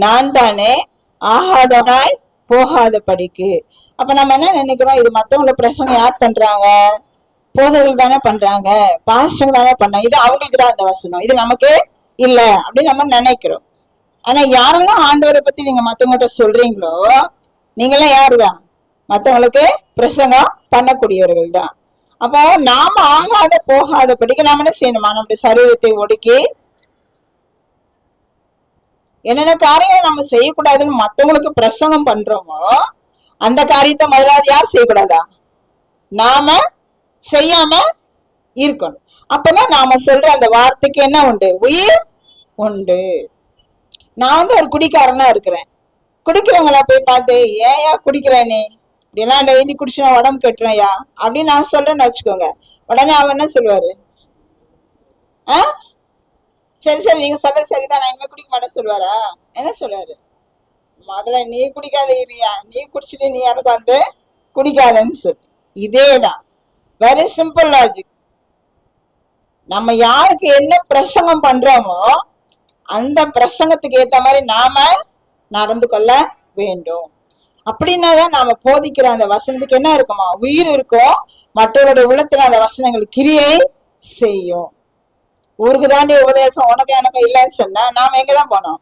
நான் தானே ஆகாதவனாய் போகாதபடிக்கு. அப்ப நம்ம என்ன நினைக்கிறோம்? இது மத்தவங்களை பிரசங்கம் யார் பண்றாங்க? போதகர்கள் தானே பண்றாங்க, பாஸ்டர்கள் தானே பண்றாங்க, இது அவங்களுக்கு தான் அந்த வசனம், இது நமக்கு இல்ல அப்படின்னு நம்ம நினைக்கிறோம். ஆனா யாரெல்லாம் ஆண்டவரை பத்தி நீங்க மத்தவங்ககிட்ட சொல்றீங்களோ நீங்களாம் யாருதான்? மத்தவங்களுக்கு பிரசங்கம் பண்ணக்கூடியவர்கள் தான். அப்போ நாம ஆகாத போகாதபடிக்கு நாம என்ன செய்யணுமா? நம்முடைய சரீரத்தை ஒடுக்கி என்னென்ன காரியங்கள் நம்ம செய்யக்கூடாதுன்னு மத்தவங்களுக்கு பிரசங்கம் பண்றோமோ அந்த காரியத்தை முதலாவது யார் செய்யக்கூடாதா? நாம செய்யாம இருக்கணும். அப்பதான் நாம சொல்ற அந்த வார்த்தைக்கு என்ன உண்டு? உயிர் உண்டு. நான் ஒரு குடிக்காரனா இருக்கிறேன். குடிக்கிறவங்கள போய் பார்த்து ஏயா குடிக்கிறேனே, இப்படியெல்லாம் டெய்லி குடிச்சு நான் உடம்பு கெட்டுறேன்யா அப்படின்னு நான் சொல்றேன்னு வச்சுக்கோங்க. உடனே அவன் என்ன சொல்லுவாரு? சரி சரி நீங்க சொல்ல சரிதான், நான் இனிமே குடிக்க மாட்டேன்னு சொல்லுவாரா? என்ன சொல்லுவாரு? முதல்ல நீ குடிக்காத இருயா, நீ குடிச்சிட்டு நீ எனக்கு குடிக்காதன்னு சொல்லி. இதேதான், வெரி சிம்பிள் லாஜிக். நம்ம யாருக்கு என்ன பிரசங்கம் பண்றோமோ அந்த பிரசங்கத்துக்கு ஏத்த மாதிரி நாம நடந்து கொள்ள வேண்டும். அப்படின்னாதான் நாம போதிக்கிற அந்த வசனத்துக்கு என்ன இருக்குமா? உயிர் இருக்கும். மற்றவருடைய உள்ளத்துல அந்த வசனங்கள் கிரியை செய்யும். ஊருக்கு தாண்டி உபதேசம் உனக்கு எனக்கு இல்லைன்னு சொன்னா நாம எங்கதான் போனோம்?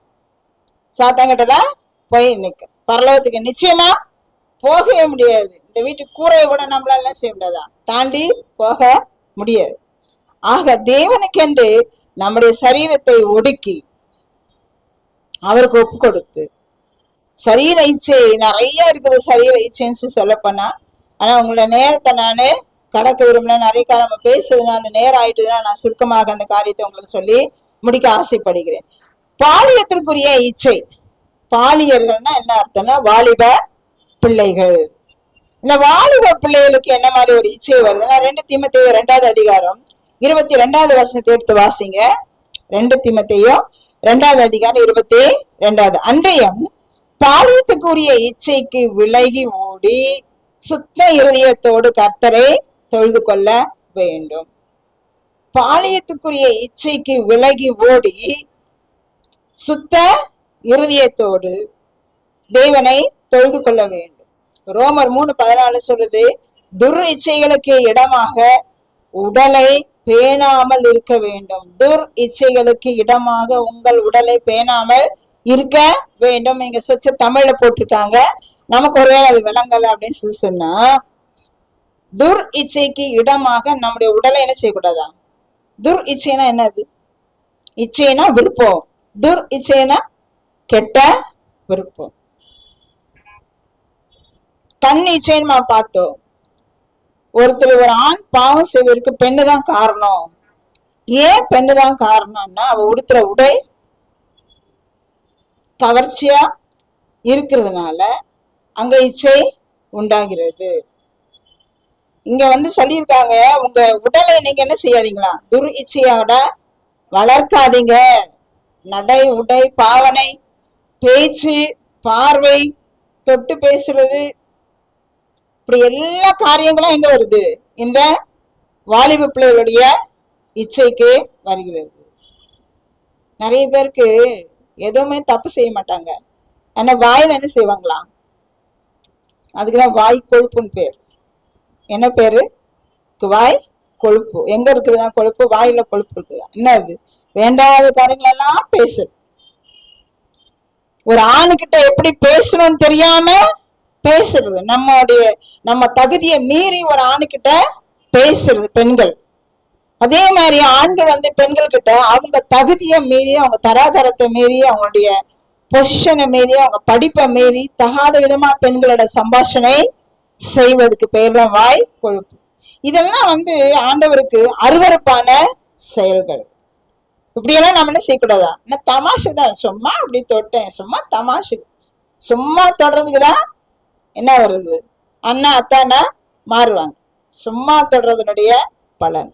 சாத்தாங்கிட்டதான் போய் நிக்க. பரலோகத்துக்கு நிச்சயமா போகவே முடியாது. இந்த வீட்டு கூரையை கூட நம்மளால செய்ய முடியாதா? தாண்டி போக முடியாது. ஆக தேவனுக்கென்று நம்முடைய சரீரத்தை ஒடுக்கி அவருக்கு ஒப்பு கொடுத்து, சரீர இச்சை நிறைய இருக்குது, சரீர இச்சைன்னு சொல்ல போனா. ஆனா உங்களோட நேரத்தை நானு கடக்க விரும்பல. நிறைய காலம் நம்ம பேசுறதுனால நேரம் ஆயிட்டுதுன்னா நான் சுருக்கமாக அந்த காரியத்தை உங்களுக்கு சொல்லி முடிக்க ஆசைப்படுகிறேன். பாலியத்திற்குரிய இச்சை. பாலியர்கள்னா என்ன அர்த்தம்னா வாலிப பிள்ளைகள். இந்த வாலிப பிள்ளைகளுக்கு என்ன மாதிரி ஒரு இச்சை வருதுன்னா 2 தீமோத்தேயு 2வது அதிகாரம் 22வது வசனத்தை எடுத்து வாசிங்க. 2 தீமோத்தேயு 2வது அதிகாரம் 22. அன்றையம் பாலியத்துக்குரிய இச்சைக்கு விலகி ஓடி சுத்த இருதயத்தோடு கர்த்தரை தொழுது கொள்ள வேண்டும். பாலியத்துக்குரிய இச்சைக்கு விலகி ஓடி சுத்த இருதயத்தோடு தேவனை தொழுது கொள்ள வேண்டும். ரோமர் 3:14 சொல்லுது, துர் இச்சைகளுக்கு இடமாக உடலை பேணாமல் இருக்க வேண்டும். துர் இச்சைகளுக்கு இடமாக உங்கள் உடலை பேணாமல் இருக்க வேண்டும். இங்க சொச்ச தமிழ்ல போட்டிருக்காங்க, நமக்கு ஒருவேளை அது விளங்கல அப்படின்னு சொல்லி சொன்னா, துர் இச்சைக்கு இடமாக நம்முடைய உடலை என்ன செய்யக்கூடாதா? துர் இச்சைனா என்னது? இச்சைனா விருப்பம், துர் இச்சைனா கெட்ட விருப்பம். கண் இச்சைன்னு பார்த்தோம். ஒருத்தர் ஒரு ஆண் பாவம் செய்வதற்கு பெண்ணு தான் காரணம். ஏன் பெண்ணு தான் காரணம்னா அவ உடுத்துற உடை கவர்ச்சியா இருக்கிறதுனால அங்க இச்சை உண்டாகிறது. இங்க சொல்லியிருக்காங்க, உங்க உடலை நீங்க என்ன செய்யாதீங்களா? துர் இச்சையோட வளர்க்காதீங்க. நடை, உடை, பாவனை, பேச்சு, பார்வை, தொட்டு பேசுறது, இப்படி எல்லா காரியங்களும் எங்க வருது? இந்த வாலிப பிள்ளைகளுடைய இச்சைக்கு வருகிறது. நிறைய பேருக்கு எதுவுமே தப்பு செய்ய மாட்டாங்க, ஆனா வாயில என்ன செய்வாங்களாம்? அதுக்குதான் வாய் கொழுப்புன்னு பேர். என்ன பேரு? வாய் கொழுப்பு. எங்க இருக்குதுன்னா கொழுப்பு வாயில கொழுப்பு இருக்குதா? என்ன அது? வேண்டாத காரியங்கள் எல்லாம் பேசு. ஒரு ஆணுகிட்ட எப்படி பேசணும்னு தெரியாம பேசுறது, நம்ம தகுதியை மீறி ஒரு ஆணுகிட்ட பேசுறது பெண்கள். அதே மாதிரி ஆண்கள் பெண்கள் கிட்ட அவங்க தகுதியை மீறி, அவங்க தராதரத்தை மீறி, அவங்களுடைய பொசிஷனை மீறி, அவங்க படிப்பை மீறி தகாத விதமா பெண்களோட சம்பாஷணை செய்வதற்கு பேர் தான் வாய் கொழுப்பு. இதெல்லாம் ஆண்டவருக்கு அருவருப்பான செயல்கள். இப்படியெல்லாம் நம்ம என்ன செய்யக்கூடாதா? தமாஷு தான், சும்மா அப்படி தொட்டேன், சும்மா தமாஷு, சும்மா தொடுறதுக்குதான் என்ன வருது? அண்ணா அத்தானா மாறுவாங்க. சும்மா தொடுறதுனுடைய பலன்.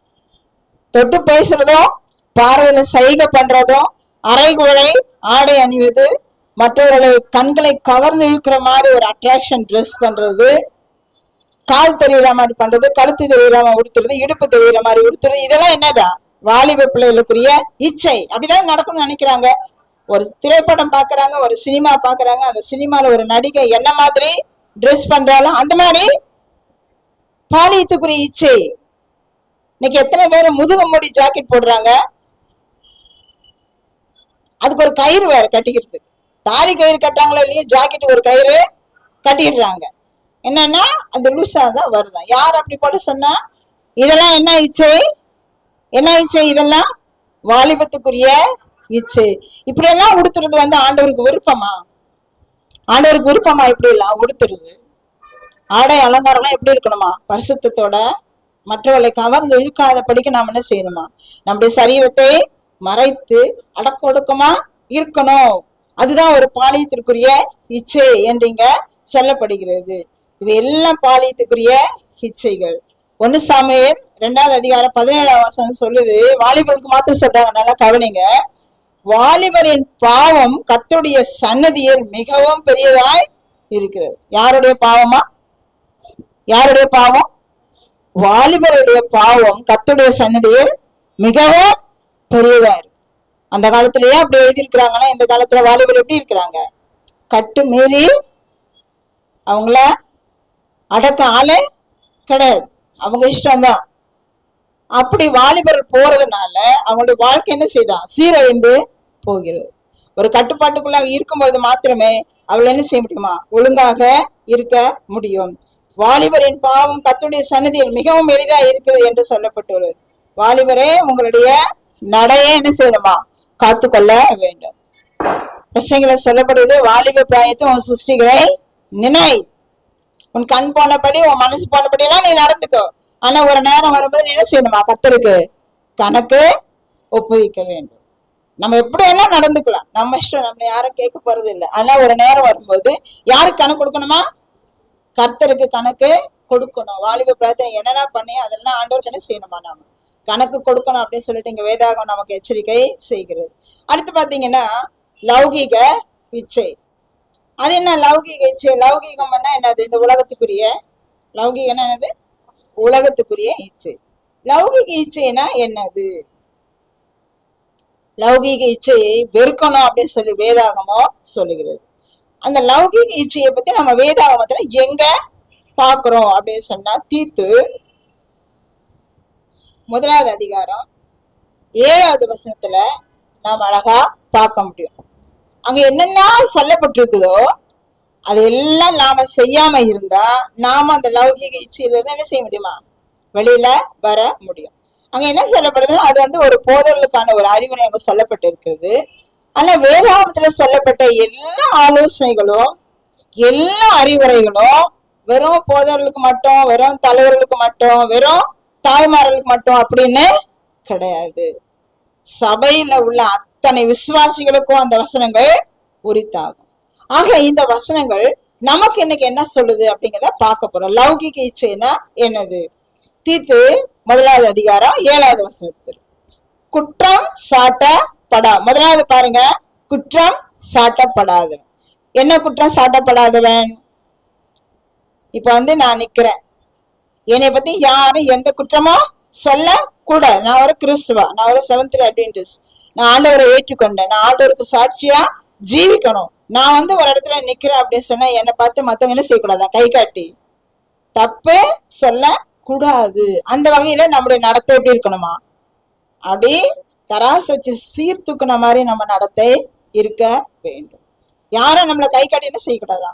தொட்டு பேசுறதும், பார்வையில சைகை பண்றதும், அரைகுறை ஆடை அணிவது, மற்றவர்களை கண்களை கவர்ந்து இழுக்கிற மாதிரி ஒரு அட்ராக்ஷன் ட்ரெஸ் பண்றது, கால் தெரியுற மாதிரி பண்றது, கழுத்து தெரியுற மாதிரி உடுத்துறது, இடுப்பு தெரியுற மாதிரி உடுத்துறது, இதெல்லாம் என்னதான்? வாலிப பிள்ளைகளுக்குரிய இச்சை. அப்படிதான் நடக்கணும்னு நினைக்கிறாங்க. ஒரு திரைப்படம் பாக்குறாங்க, ஒரு சினிமா பாக்குறாங்க, அந்த சினிமால ஒரு நடிகை என்ன மாதிரி ட்ரெஸ் பண்றாலும் அந்த மாதிரி பாலியத்துக்குரிய இச்சை. இன்னைக்கு எத்தனை பேர் முதுக மூடி ஜாக்கெட் போடுறாங்க, அதுக்கு ஒரு கயிறு வேற கட்டிக்கிறது. தாலி கயிறு கட்டாங்களோ இல்லையே, ஜாக்கெட்டுக்கு ஒரு கயிறு கட்டிடுறாங்க. என்னன்னா அந்த லூசா தான் வருதான். யார் அப்படி போட சொன்னா? இதெல்லாம் என்ன இச்சை? என்ன இச்சை? இதெல்லாம் வாலிபத்துக்குரிய இச்சை. இப்படி எல்லாம் உடுத்துறது ஆண்டவருக்கு விருப்பமா? ஆண்டவருக்கு விருப்பமா இப்படி எல்லாம் உடுத்துறது? ஆடை அலங்காரம் எப்படி இருக்கணுமா? பரிசுத்தத்தோட, மற்றவர்களை கவர்ந்து இழுக்காத படிக்க நாம என்ன செய்யணுமா? நம்முடைய சரீரத்தை மறைத்து அடக்க ஒடுக்கமா இருக்கணும். அதுதான் ஒரு பாலியத்திற்குரிய இச்சை என்றீங்க சொல்லப்படுகிறது. இது எல்லாம் பாலியத்துக்குரிய இச்சைகள். 1 சாமுவேல் 2வது அதிகாரம் 17ஆம் வசனம் சொல்லுது. வாலிபருக்கு மாத்திரம் சொல்றாங்க, நல்லா கவனிங்க. வாலிபரின் பாவம் கர்த்தருடைய சன்னதியில் மிகவும் பெரியதாய் இருக்கிறது. யாருடைய பாவமா? யாருடைய பாவம்? வாலிபருடைய பாவம் கர்த்தருடைய சன்னதியில் மிகவும் பெரியதா இருக்கு. அந்த காலத்திலேயே அப்படி எழுதியிருக்கிறாங்கன்னா, இந்த காலத்துல வாலிபர் எப்படி இருக்கிறாங்க? கட்டு மீறி அவங்கள அடக்க ஆளே கிடையாது, அவங்க இஷ்டம்தான். அப்படி வாலிபர் போறதுனால அவங்களுடைய வாழ்க்கை என்ன செய்தான், சீரழிந்து போகிறது. ஒரு கட்டுப்பாட்டுக்குள்ள இருக்கும்போது மாத்திரமே அவள் என்ன செய்ய முடியுமா, ஒழுங்காக இருக்க முடியும். வாலிபரின் பாவம் கர்த்தருடைய சந்நிதியில் மிகவும் எளிதா இருக்குது என்று சொல்லப்பட்டுள்ளது. வாலிபரே, உங்களுடைய நடையை என்ன செய்யணுமா, காத்துக்கொள்ள வேண்டும். பிரசங்களை சொல்லப்படுது, வாலிப பிராயத்தை உன் சிருஷ்டிகளை நினை, உன் கண் போனபடி உன் மனசு போனபடி எல்லாம் நீ நடந்துக்கோ. ஆனா ஒரு நேரம் வரும்போது நீ என்ன செய்யணுமா, கர்த்தருக்கு கணக்கு ஒப்புவிக்க வேண்டும். நம்ம எப்படி எல்லாம் நடந்துக்கலாம், நம்ம இஷ்டம், நம்ம யாரும் கேட்க போறது இல்லை. ஆனா ஒரு நேரம் வரும்போது யாருக்கு கணக்கு கொடுக்கணுமா, கர்த்தருக்கு கணக்கு கொடுக்கணும். வாலிப பிரார்த்தனை என்னென்ன பண்ணி அதெல்லாம் ஆண்டவருக்கு என்ன செய்யணுமா, நாம கணக்கு கொடுக்கணும் அப்படின்னு சொல்லிட்டு இங்க வேதாகம் நமக்கு எச்சரிக்கை செய்கிறது. அடுத்து பாத்தீங்கன்னா லௌகீக இச்சை. அது என்ன லௌகீக இச்சை? லௌகீகம்னா என்னது, இந்த உலகத்துக்குரிய லௌகீகம்னா என்னது, உலகத்துக்குரிய இச்சை. லௌகீக இச்சைனா என்னது? லௌகீக இச்சையை வெறுக்கணும் அப்படின்னு சொல்லி வேதாகமோ சொல்லுகிறது. அந்த லௌகீக இச்சையை பத்தி நம்ம வேதாகமத்துல எங்க பாக்குறோம் அப்படின்னு சொன்னா, தீத்து 1வது அதிகாரம் 7வது வசனத்துல நாம் அழகா பார்க்க முடியும். அங்க என்னென்ன சொல்லப்பட்டிருக்குதோ அது எல்லாம் நாம செய்யாம இருந்தா நாம அந்த லௌகீக இச்சையில இருந்து என்ன செய்ய முடியுமா, வெளியில வர முடியும். அங்க என்ன சொல்லப்படுதுன்னா, அது வந்து ஒரு போதர்களுக்கான ஒரு அறிவுரை அங்க சொல்லப்பட்டு இருக்கிறது. ஆனா வேதாகமத்துல சொல்லப்பட்ட எல்லா ஆலோசனைகளும் எல்லா அறிவுரைகளும் வெறும் போதர்களுக்கு மட்டும், வெறும் தலைவர்களுக்கு மட்டும், வெறும் தாய்மார்களுக்கு மட்டும் அப்படின்னு கிடையாது. சபையில உள்ள அத்தனை விசுவாசிகளுக்கும் அந்த வசனங்கள் உரித்தாகும். ஆக இந்த வசனங்கள் நமக்கு இன்னைக்கு என்ன சொல்லுது அப்படிங்கிறத பார்க்க போறோம். லௌகிக இச்சைனா என்னது? தீத்து 1வது அதிகாரம் 7வது வசனத்தில் குற்றம் சாட்டப்படா. முதலாவது பாருங்க, குற்றம் சாட்டப்படாதவன். என்ன குற்றம் சாட்டப்படாதவன்? இப்ப வந்து நான் நிக்கிறேன், என்னை பத்தி யாரும் எந்த குற்றமும் சொல்ல கூடாது. நான் ஒரு கிறிஸ்துவா, நான் ஒரு செவன்த் அட்வென்டிஸ்ட், நான் ஆண்டவரை ஏற்றுக்கொண்டேன், நான் ஆண்டவருக்கு சாட்சியா ஜீவிக்கணும். நான் வந்து ஒரு இடத்துல நிக்கிறேன் அப்படின்னு சொன்னா என்னை பார்த்து மத்தவங்க என்ன செய்யக்கூடாதா, கை காட்டி தப்பு சொல்ல கூடாது. அந்த வகையில நம்முடைய நடத்தை எப்படி இருக்கணுமா, அப்படி தராசு வச்சு சீர்தூக்குன மாதிரி நம்ம நடத்தை இருக்க வேண்டும். யாரும் நம்மளை கை காட்டி என்ன செய்யக்கூடாதா,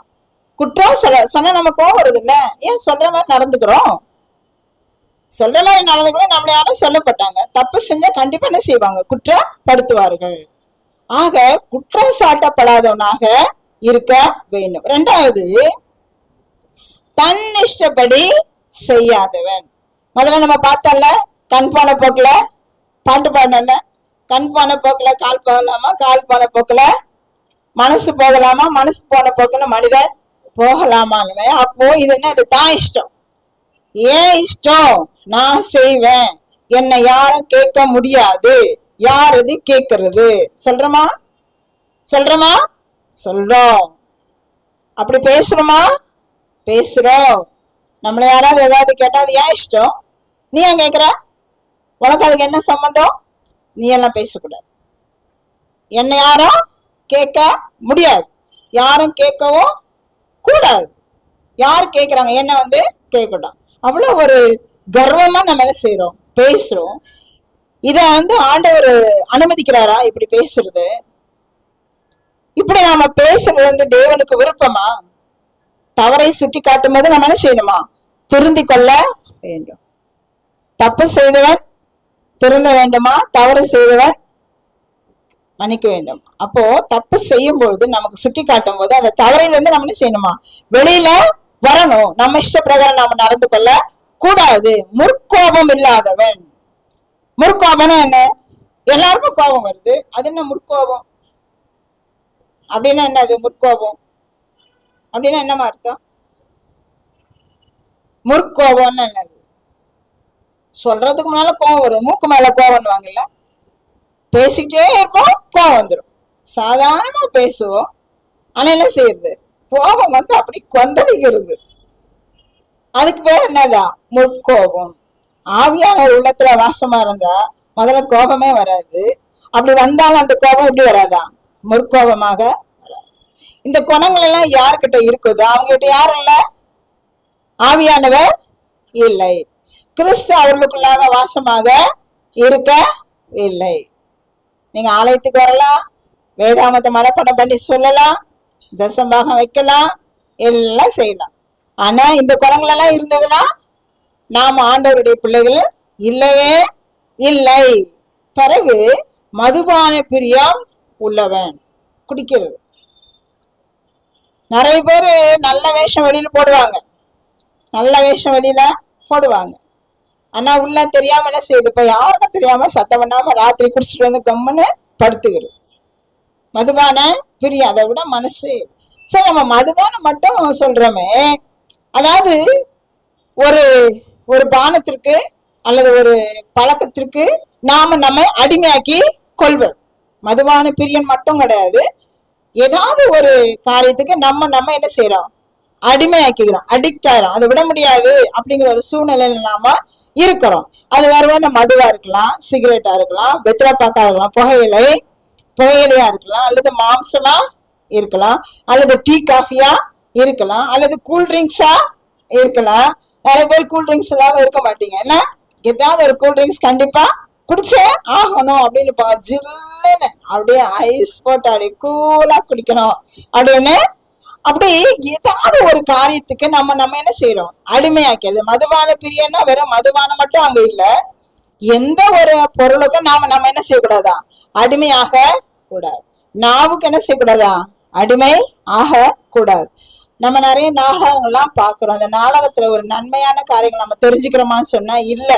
குற்றம் சொன்ன நம்ம கோவம் வருது இல்ல, ஏன் சொல்ற மாதிரி நடந்துக்கிறோம், சொல்ற மாதிரி நடந்துக்கிறோம். நம்மள யாரும் சொல்லப்பட்டாங்க, தப்பு செஞ்சா கண்டிப்பா என்ன செய்வாங்க, குற்றப்படுத்துவார்கள். ஆக குற்றம் சாட்டப்படாதவனாக இருக்க வேண்டும். 2வது, தன் இஷ்டப்படி செய்யாதவன். முதல்ல நம்ம பார்த்தோம்ல, கண் போன போக்குல பாட்டு பாடல, கண் போன போக்குல கால் போகலாமா, கால் போன போக்குல மனசு போகலாமா, மனசு போன போக்குல மனிதன் போகலாமான்னு. அப்போ இது என்ன, இது தான் இஷ்டம், ஏன் இஷ்டம், நான் செய்வேன், என்னை யாரும் கேட்க முடியாது. யார் இது கேட்கறது? சொல்றோமா சொல்றோமா சொல்றோம். அப்படி பேசுறோமா பேசுறோம். நம்மள யாராவது ஏதாவது கேட்டா அது ஏன் இஷ்டம், நீ ஏன் கேட்கிற, உனக்கு அதுக்கு என்ன சம்பந்தம், நீ எல்லாம் பேசக்கூடாது. என்னை யாரும் கேட்க முடியாது, யாரும் கேட்கவும் கூடாது. யார் கேட்கிறாங்க, என்ன வந்து கேட்கட்டும். அவ்வளவு ஒரு கர்வமா நம்ம என்ன செய்யறோம், பேசுறோம். இத வந்து ஆண்டவர் அனுமதிக்கிறாரா இப்படி பேசுறது? இப்படி நாம பேசுறது வந்து தேவனுக்கு விருப்பமா? தவறை சுட்டி காட்டும் போது நம்ம என்ன செய்யணுமா, திருந்தி கொள்ள வேண்டும். தப்பு செய்தவன் திருந்த வேண்டுமா, தவறு செய்தவன் மன்னிக்க வேண்டும். அப்போ தப்பு செய்யும் பொழுது நமக்கு சுட்டி காட்டும் போது அந்த தவறையில இருந்து நம்ம என்ன செய்யணுமா, வெளியில வரணும். நம்ம இஷ்ட பிரகாரம் நாம நடந்து கொள்ள கூடாது. முற்கோபம் இல்லாதவன். முற்கோபம்னா என்ன, எல்லாருக்கும் கோபம் வருது, அது என்ன முற்கோபம் அப்படின்னா என்னது, முற்கோபம் அப்படின்னா என்னமா அர்த்தம்? முற்கோபம்னு என்னது, சொல்றதுக்கு முன்னால கோபம் வரும், மூக்கு மேல கோபம் வாங்கல, பேசிக்கிட்டே இருப்போம், கோபம் வந்துடும். சாதாரணமா பேசுவோம், ஆனா என்ன செய்யறது, கோபம் வந்து அப்படி கொந்தளிக்கிறது. அதுக்கு பேர் என்னதான், முற்கோபம். ஆவியான ஒரு உள்ளத்துல வாசமா இருந்தா முதல்ல கோபமே வராது. அப்படி வந்தாலும் அந்த கோபம் எப்படி வராதா, முற்கோபமாக வராது. இந்த குணங்கள் எல்லாம் யார்கிட்ட இருக்குதோ அவங்க கிட்ட யாரும் இல்ல, ஆவியானவர் இல்லை. கிறிஸ்து அவர்களுக்குள்ளாக வாசமாக இருக்கவில்லை. நீங்க ஆலயத்துக்கு வரலாம், வேதாமத்தை மனப்பாடம் பண்ணி சொல்லலாம், தசம்பாகம் வைக்கலாம், எல்லாம் செய்யலாம். ஆனா இந்த குரங்களெல்லாம் இருந்ததுன்னா நாம ஆண்டவருடைய பிள்ளைகள் இல்லவே இல்லை. பிறகு மதுபான பிரியம் உள்ளவன், குடிக்கிறது. நிறைய பேரு நல்ல வேஷம் வெளியில போடுவாங்க, நல்ல வேஷம் வெளியில போடுவாங்க. ஆனா உள்ள தெரியாம என்ன செய்யுது, இப்ப யாருக்கும் தெரியாம சத்தம் பண்ணாம ராத்திரி குடிச்சிட்டு வந்து கம்முன்னு படுத்துக்கிறது. மதுபான பிரியம், அதை விட மனசு. சரி, நம்ம மதுபானம் மட்டும் சொல்றோமே, அதாவது ஒரு ஒரு பானத்திற்கு அல்லது ஒரு பழக்கத்திற்கு நாம நம்ம அடிமையாக்கி கொள்வது. மதுபான பிரியன் மட்டும் கிடையாது, ஏதாவது ஒரு காரியத்துக்கு நம்ம என்ன செய்யறோம், அடிமையாக்கிக்கிறோம், அடிக்ட் ஆயிரும். அதை விட முடியாது அப்படிங்கிற ஒரு சூழ்நிலையில நாம இருக்கிறோம். அது வேற வேற மதுவா இருக்கலாம், சிகரெட்டா இருக்கலாம், வெத்திரப்பாக்கா இருக்கலாம், புகையிலையா இருக்கலாம், அல்லது மாம்சமா இருக்கலாம், அல்லது டீ காஃபியா இருக்கலாம், அல்லது கூல்ட்ரிங்க்ஸா இருக்கலாம். நிறைய பேர் கூல்ட்ரிங்க்ஸ் இல்லாம இருக்க மாட்டீங்க. என்ன, ஏதாவது ஒரு கூல்ட்ரிங்க்ஸ் கண்டிப்பா குடிச்சே ஆகணும் அப்படின்னு ஜில்லுன்னு அப்படியே ஐஸ் போட்டு அப்படியே கூலா குடிக்கணும் அப்படின்னு, அப்படி ஏதாவது ஒரு காரியத்துக்கு நம்ம என்ன செய்யறோம், அடிமையாக்கிறது. மதுபான பிரியன்னா வெறும் மதுபானம் மட்டும் அங்க இல்ல, எந்த ஒரு பொருளுக்கும் நம்ம என்ன செய்யக்கூடாதா, அடிமையாக கூடாது. நாவுக்கு என்ன செய்யக்கூடாதா, அடிமை ஆக கூடாது. நம்ம நிறைய நாடகங்கள்லாம் பாக்குறோம். அந்த நாடகத்துல ஒரு நன்மையான காரியங்கள் நம்ம தெரிஞ்சுக்கிறோமான்னு சொன்னா இல்ல.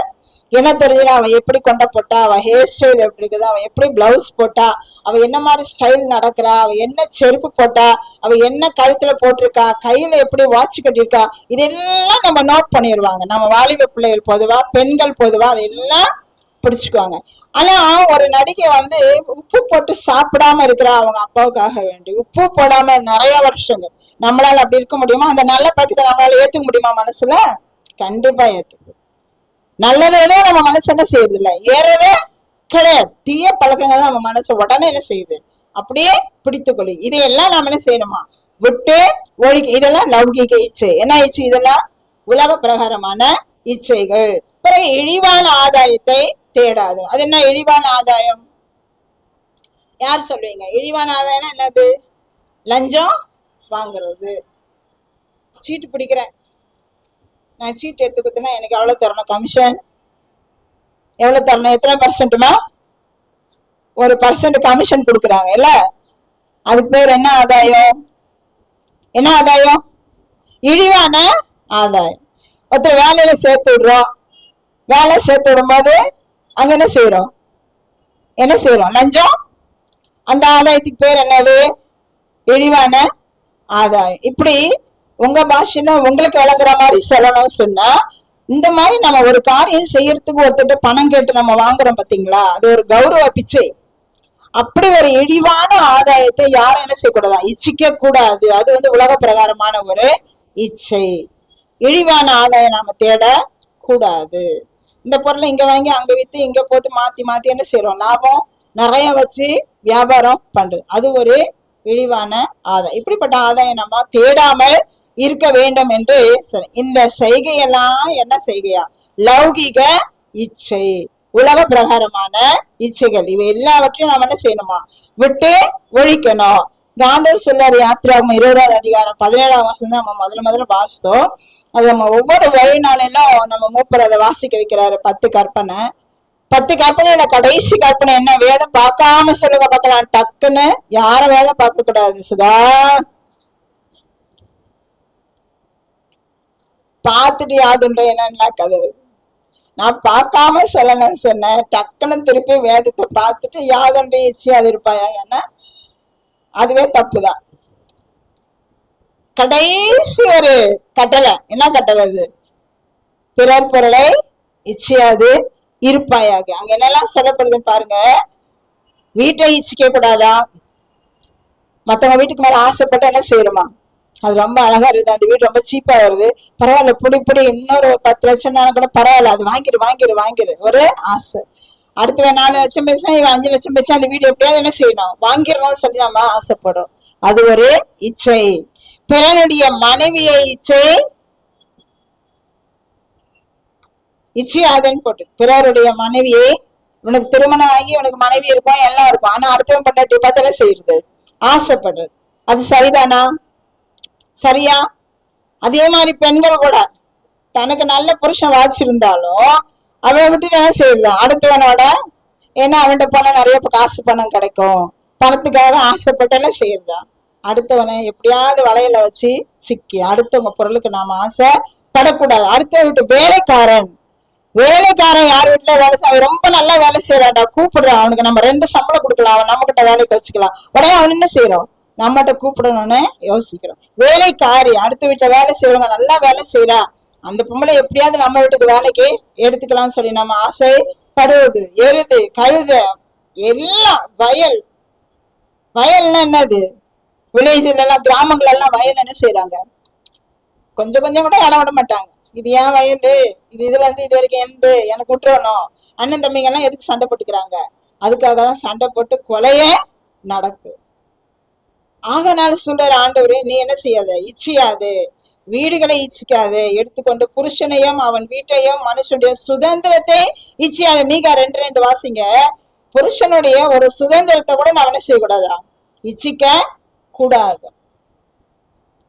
என்ன தெரிஞ்சுன்னா, அவன் எப்படி கொண்ட போட்டா, அவன் ஹேர் ஸ்டைல் எப்படி இருக்குது, அவன் எப்படி பிளவுஸ் போட்டா, அவன் என்ன மாதிரி ஸ்டைல் நடக்கிறா, அவன் என்ன செருப்பு போட்டா, அவன் என்ன கழுத்துல போட்டிருக்கா, கையில எப்படி வாட்ச் கட்டியிருக்கா, இதெல்லாம் நம்ம நோட் பண்ணிடுவாங்க. நம்ம வாலிப பிள்ளைகள் பொதுவா, பெண்கள் பொதுவா அதெல்லாம் பிடிச்சுக்குவாங்க. ஆனா ஒரு நடிகை உப்பு போட்டு சாப்பிடாம இருக்கிறா, அவங்க அப்பாவுக்காக வேண்டி உப்பு போடாம நிறைய வருஷங்கள். நம்மளால அப்படி இருக்க முடியுமா? அந்த நல்ல பழக்கத்தை நம்மளால ஏத்துக்க முடியுமா? மனசுல கண்டிப்பா ஏத்துக்கும். நல்லதே நம்ம மனசு என்ன செய்யுது இல்ல, ஏறவே கிடையாது. தீய பழக்கங்கள் தான் நம்ம மனசு உடனே என்ன செய்யுது, அப்படியே பிடித்துக்கொள்ளு. இதையெல்லாம் நம்ம என்ன செய்யணுமா, விட்டு ஒழிக்க. இதெல்லாம் லௌகிக இச்சை. என்ன இச்சை? இதெல்லாம் உலக பிரகாரமான இச்சைகள். பிறகு இழிவான ஆதாயத்தை தேடாது. அது என்ன இழிவான ஆதாயம்? யார் சொல்லுவீங்க? இழிவான ஆதாயம் என்னது? லஞ்சம் வாங்குறது. சீட்டு பிடிக்கிறேன், நான் சீட்டு எடுத்து கொடுத்தேன்னா எனக்கு எவ்வளவு தரணும் கமிஷன்? எவ்வளவு தரணும்? எத்தனை பர்சன்ட்மா? 1% கமிஷன் கொடுக்குறாங்க இல்ல, அதுக்கு பேர் என்ன ஆதாயம்? என்ன ஆதாயம்? இழிவான ஆதாயம். ஒருத்தர் வேலையில சேர்த்து விடுறோம், வேலை சேர்த்து விடும்போது அங்க என்ன செய்யறோம், லஞ்சம். அந்த ஆதாயத்துக்கு பேர் என்னது? இழிவான ஆதாயம். இப்படி உங்க பாஷையில உங்களுக்கு விளங்குற மாதிரி சொல்லணும்னு சொன்னா, இந்த மாதிரி நம்ம ஒரு காரியம் செய்யறதுக்கு ஒருத்தர் பணம் கேட்டு நம்ம வாங்குறோம் பாத்தீங்களா, அது ஒரு கௌரவ பிச்சை. அப்படி ஒரு இழிவான ஆதாயத்தை யாரும் என்ன செய்யக்கூடாதா, இச்சிக்க கூடாது. அது உலக பிரகாரமான ஒரு இச்சை. இழிவான ஆதாயம் நாம தேட கூடாது. இந்த பொருளை இங்க வாங்கி அங்க வித்து இங்க போட்டு மாத்தி என்ன செய்யறோம், லாபம் நிறைய வச்சு வியாபாரம் பண்றது, அது ஒரு இழிவான ஆதாயம். இப்படிப்பட்ட ஆதாயம் நம்ம தேடாமல் இருக்க வேண்டும் என்று இந்த செய்கையெல்லாம் என்ன செய்கையா, லௌகிக இச்சை, உலக பிரகாரமான இச்சைகள். இவை எல்லாவற்றையும் நம்ம என்ன செய்யணுமா, விட்டு ஒழிக்கணும். ஆண்டவர் சொல்றாரு, யாத்திராகமம் 20வது அதிகாரம் 17ஆம் வசனம் தான் நம்ம முதல்ல வாசித்தோம். அது நம்ம ஒவ்வொரு வழிநாளிலும் நம்ம மூப்பர் அதை வாசிக்க வைக்கிறாரு. 10 கற்பனை. 10 கற்பனையில கடைசி கற்பனை என்ன? வேதம் பார்க்காம சொல்லுங்க பார்க்கலாம். டக்குன்னு யாரும் வேதம் பார்க்க கூடாது. சுதா பார்த்துட்டு யாதுன்ற என்னன்னா கதை. நான் பார்க்காம சொல்லணும்னு சொன்னேன். டக்குன்னு திருப்பி வேதத்தை பார்த்துட்டு யாதுன்ற இச்சை அது இருப்பாயாங்கன்னா அதுவே தப்புதான். கடைசி ஒரு கட்டளை என்ன கட்டளை? அது பிறர் பொருளை இச்சையாது இருப்பாயாக. அங்க என்னெல்லாம் சொல்லப்படுது பாருங்க. வீட்டை இச்சிக்க கூடாதா, மத்தவங்க வீட்டுக்கு மேல ஆசைப்பட்டு என்ன செய்யணுமா, அது ரொம்ப அழகா இருக்குது, அந்த வீடு ரொம்ப சீப்பா வருது, பரவாயில்ல புடி இன்னொரு 10 லட்சம் கூட பரவாயில்ல, அது வாங்கிரு ஒரு ஆசை. அடுத்த 4 லட்சம் பேசினா இவன் 5 லட்சம் பேசா அந்த வீடு எப்படியாவது என்ன செய்யணும், வாங்கிடணும்னு சொல்லி நம்ம ஆசைப்படுறோம். அது ஒரு இச்சை. பிறனுடைய மனைவியை இச்சை இச்சையாதன்னு போட்டு பிறருடைய மனைவியை, உனக்கு திருமணம் ஆகி உனக்கு மனைவி இருக்கும் எல்லாம் இருக்கும், ஆனா அடுத்தவன் பொண்டாட்டி பார்த்தால செய்யறது, ஆசைப்படுறது, அது சரிதானா? சரியா? அதே மாதிரி பெண்கள் கூட தனக்கு நல்ல புருஷன் வாச்சிருந்தாலும் அவனை விட்டு என்ன செய்யலாம் அடுத்தவனோட, ஏன்னா அவன்கிட்ட போனா நிறைய காசு பணம் கிடைக்கும், பணத்துக்காக ஆசைப்பட்டெல்லாம் செய்யறதா, அடுத்தவனை எப்படியாவது வலையில வச்சு சிக்கி அடுத்தவங்க பொருளுக்கு நாம ஆசைப்படக்கூடாது. அடுத்த வீட்டு வேலைக்காரன் யார் வீட்டுல வேலை செய்ய ரொம்ப நல்லா வேலை செய்யறான்டா, கூப்பிடுறான், அவனுக்கு நம்ம 2 சம்பளம் கொடுக்கலாம், அவன் நம்ம கிட்ட வேலைக்கு வச்சுக்கலாம், உடனே அவன் என்ன செய்யறோம், நம்மகிட்ட கூப்பிடணும்னு யோசிக்கிறோம். வேலைக்காரி அடுத்த வீட்டுல வேலை செய்யறவங்க நல்லா வேலை செய்யறா, அந்த பொம்பளை எப்படியாவது நம்ம வீட்டுக்கு வேலைக்கு எடுத்துக்கலாம்னு சொல்லி நம்ம ஆசைப்படுவது. எருது கழுத எல்லாம் வயல்னா என்னது, வில்லேஜ்ல எல்லாம் கிராமங்கள் எல்லாம் வயல் என்ன செய்யறாங்க, கொஞ்சம் கொஞ்சம் கூட இடம் விட மாட்டாங்க, இது ஏன் வயல், இதுல இருந்து இது வரைக்கும் எனக்கு விட்டுறணும். அண்ணன் தம்பிங்க எல்லாம் எதுக்கு சண்டை போட்டுக்கிறாங்க, அதுக்காக தான் சண்டை போட்டு கொலைய நடக்கு. ஆகனால சொல்ற ஆண்டவரே, நீ என்ன செய்யாத, இச்சியாது, வீடுகளை இச்சிக்காது, எடுத்துக்கொண்டு புருஷனையும் அவன் வீட்டையும் மனுஷனுடைய சுதந்திரத்தை இச்சியாது. மீகா 2:2 வாசிங்க. புருஷனுடைய ஒரு சுதந்திரத்தை கூட நான் என்ன செய்யக்கூடாதா, இச்சிக்க கூடாது.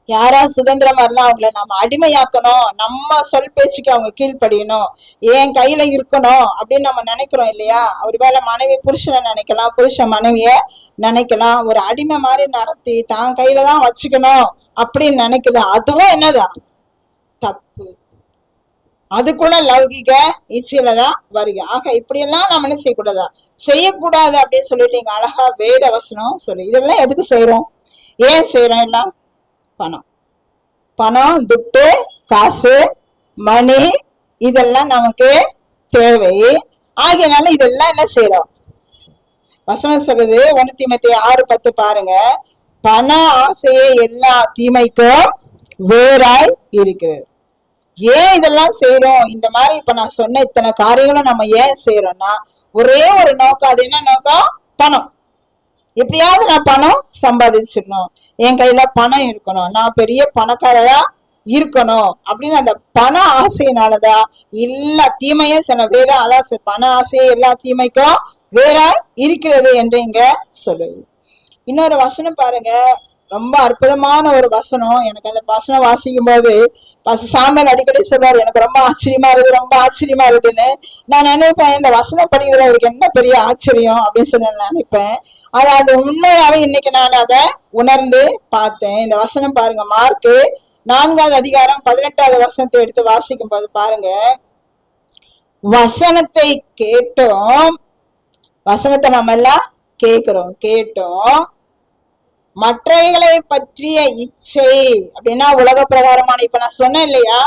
யாரா சுதந்திரமா இருந்தா அவங்கள நம்ம அடிமையாக்கணும், நம்ம சொல் பேச்சுக்கு அவங்க கீழ்ப்படியணும், என் கையில இருக்கணும் அப்படின்னு நம்ம நினைக்கிறோம் இல்லையா? ஒரு வேளை மனைவி புருஷனை நினைக்கலாம், புருஷன் மனைவிய நினைக்கலாம், ஒரு அடிமை மாதிரி நடத்தி தான் கையில தான் வச்சுக்கணும் அப்படின்னு நினைக்குது, அதுவும் என்னதான் தப்பு, அது கூட லௌகிக இச்சையில தான் வருக. ஆக இப்படியெல்லாம் நம்ம என்ன செய்யக்கூடாதா, செய்யக்கூடாது அப்படின்னு சொல்லிட்டு இங்க அழகா வேத வசனம் சொல்லு. இதெல்லாம் எதுக்கு செய்யறோம், ஏன் செய்யறோம்? எல்லாம் பணம் துட்டு காசு மணி இதெல்லாம் நமக்கு தேவை. ஆகையனால இதெல்லாம் என்ன செய்யறோம், வசனம் சொல்லுது 1 தீமோத்தேயு 6:10 பாருங்க. பண ஆசையே எல்லா தீமைக்கும் வேறாய் இருக்கிறது. ஏன் இதெல்லாம் செய்யறோம், இந்த மாதிரி இப்ப நான் சொன்ன இத்தனை காரியங்களும் நம்ம ஏன் செய்யறோம்னா ஒரே ஒரு நோக்கம். அது என்ன நோக்கம், பணம். எப்படியாவது நான் பணம் சம்பாதிச்சிடணும், என் கையில பணம் இருக்கணும், நான் பெரிய பணக்காரரா இருக்கணும் அப்படின்னு அந்த பண ஆசையினாலதான் எல்லா தீமையும் சில வேத அதான் பண ஆசையே எல்லா தீமைக்கும் வேற இருக்கிறது என்று இங்க சொல்லுது. இன்னொரு வசனம் பாருங்க, ரொம்ப அற்புதமான ஒரு வசனம். எனக்கு அந்த வசனம் வாசிக்கும் போது சாமியார் அடிக்கடி சொல்றாரு, எனக்கு ரொம்ப ஆச்சரியமா இருக்குதுன்னு நான் நினைப்பேன். இந்த வசனம் படிக்கிற அவருக்கு என்ன பெரிய ஆச்சரியம் அப்படின்னு சொல்லி நான் நினைப்பேன். அது உண்மையாவே இன்னைக்கு நான் அதை உணர்ந்து பார்த்தேன். இந்த வசனம் பாருங்க, மார்க்கு 4வது அதிகாரம் 18வது வசனத்தை எடுத்து வாசிக்கும் போது பாருங்க, வசனத்தை கேட்டோம், வசனத்தை நம்ம எல்லாம் கேட்டோம், மற்றவைகளை பற்றிய இச்சை அப்படின்னா உலக பிரகாரமான, இப்ப நான் சொன்னேன் இல்லையா,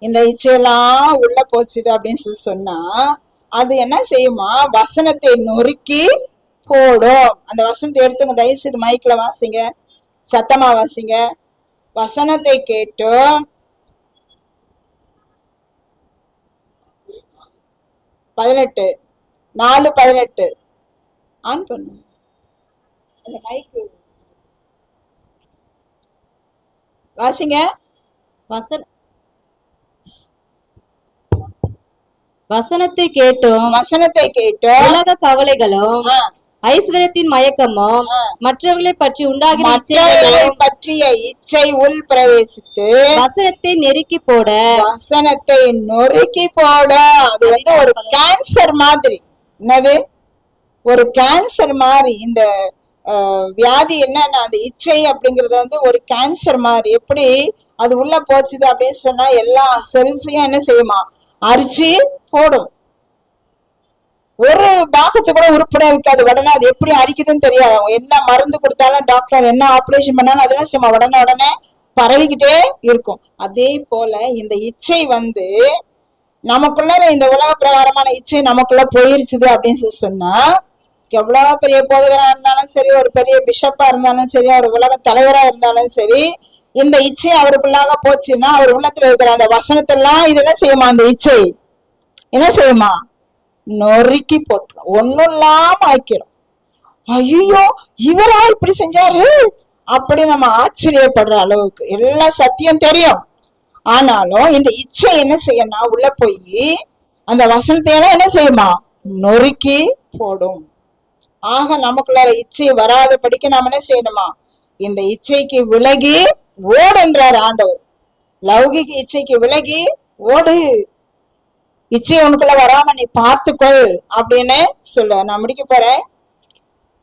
இந்த இச்சையெல்லாம் உள்ள போச்சுது அப்படின்னு சொன்னா அது என்ன செய்யுமா, வசனத்தை நொறுக்கி போடும். அந்த வசனத்தை எடுத்துங்க, தயவு செய்து மைக்ல வாசிங்க, சத்தமா வாசிங்க. வசனத்தை கேட்டோம் 4:18 ஆன் பண்ணு அந்த மைக்கு வாசிங்க. வசனத்தை கேட்டோம் உலக கவலைகளும் ஐஸ்வர்யத்தின் மயக்கமும் மற்றவர்களை பற்றி உண்டாகிற பற்றிய இச்சை உள் பிரவேசித்து வசனத்தை நெருக்கி போட அது வந்து ஒரு கேன்சர் மாதிரி. என்னது, ஒரு கேன்சர் மாதிரி. இந்த வியாதி என்னன்னா, அந்த இச்சை அப்படிங்கறது வந்து ஒரு கேன்சர் மாதிரி. எப்படி அது உள்ள போச்சுது அப்படின்னு சொன்னா எல்லா செல்ஸையும் என்ன செய்யுமா, அரிச்சு போடும். ஒரு பாகத்தை கூட உருப்படியா வைக்காது. உடனே அது எப்படி அரிக்குதுன்னு தெரியாது. அவங்க என்ன மருந்து கொடுத்தாலும், டாக்டர் என்ன ஆபரேஷன் பண்ணாலும் அதெல்லாம் செய்யுமா, உடனே பரவிக்கிட்டே இருக்கும். அதே போல இந்த இச்சை வந்து நமக்குள்ள, இந்த உலக பிரகாரமான இச்சை நமக்குள்ள போயிருச்சுது அப்படின்னு சொன்னா, எவ்வளவு பெரிய போதகரா இருந்தாலும் சரி, ஒரு பெரிய பிஷப்பா இருந்தாலும் சரி, ஒரு உலக தலைவரா இருந்தாலும் சரி, இந்த இச்சை அவருக்குள்ளாக போச்சுன்னா அவர் உள்ளத்துல இருக்கிற அந்த வசனத்தெல்லாம் இதெல்லாம் செய்யுமா, அந்த இச்சை என்ன செய்யுமா, நொறுக்கி போட்டுரும், ஒன்னும் இல்லாம ஆக்கிறோம். ஐயோ இவரா இப்படி செஞ்சாரு அப்படி நம்ம ஆச்சரியப்படுற அளவுக்கு எல்லா சத்தியம் தெரியும். ஆனாலும் இந்த இச்சை என்ன செய்யணும், உள்ள போய் அந்த வசனத்தை எல்லாம் என்ன செய்யுமா? நொறுக்கி போடும். ஆக நமக்குள்ள இச்சை வராதபடிக்கு நாம என்ன செய்யணுமா? இந்த இச்சைக்கு விலகி ஓடுன்றார் ஆண்டவர். லௌகிக இச்சைக்கு விலகி ஓடு, இச்சை உனக்குள்ள வராம நீ பார்த்துக்கொள் அப்படின்னு சொல்ல. நான் முடிக்க போறேன்.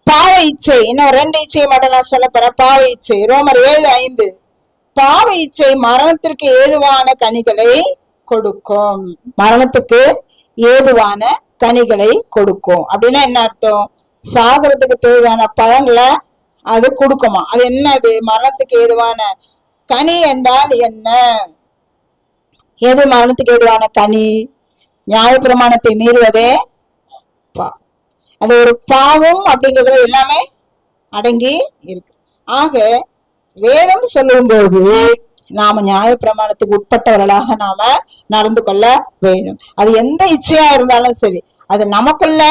பாவ இச்சை, இன்னும் 2 இச்சையை மட்டும் நான் சொல்ல போறேன். பாவ இச்சை, ரோமர் 7:5. பாவ இச்சை மரணத்திற்கு ஏதுவான கனிகளை கொடுக்கும். மரணத்துக்கு ஏதுவான கனிகளை கொடுக்கும் அப்படின்னா என்ன அர்த்தம்? சாகரத்துக்கு தேவையான பழங்களை அது கொடுக்குமா? அது என்னது? மரணத்துக்கு ஏதுவான கனி என்றால் என்ன? எது மரணத்துக்கு ஏதுவான கனி? நியாயப்பிரமாணத்தை மீறுவதே அது ஒரு பாவம் அப்படிங்கிறது எல்லாமே அடங்கி இருக்கு. ஆக வேதம் சொல்லும்போது நாம நியாயப்பிரமாணத்துக்கு உட்பட்டவர்களாக நாம நடந்து கொள்ள வேண்டும். அது எந்த இச்சையா இருந்தாலும் சரி, அது நமக்குள்ள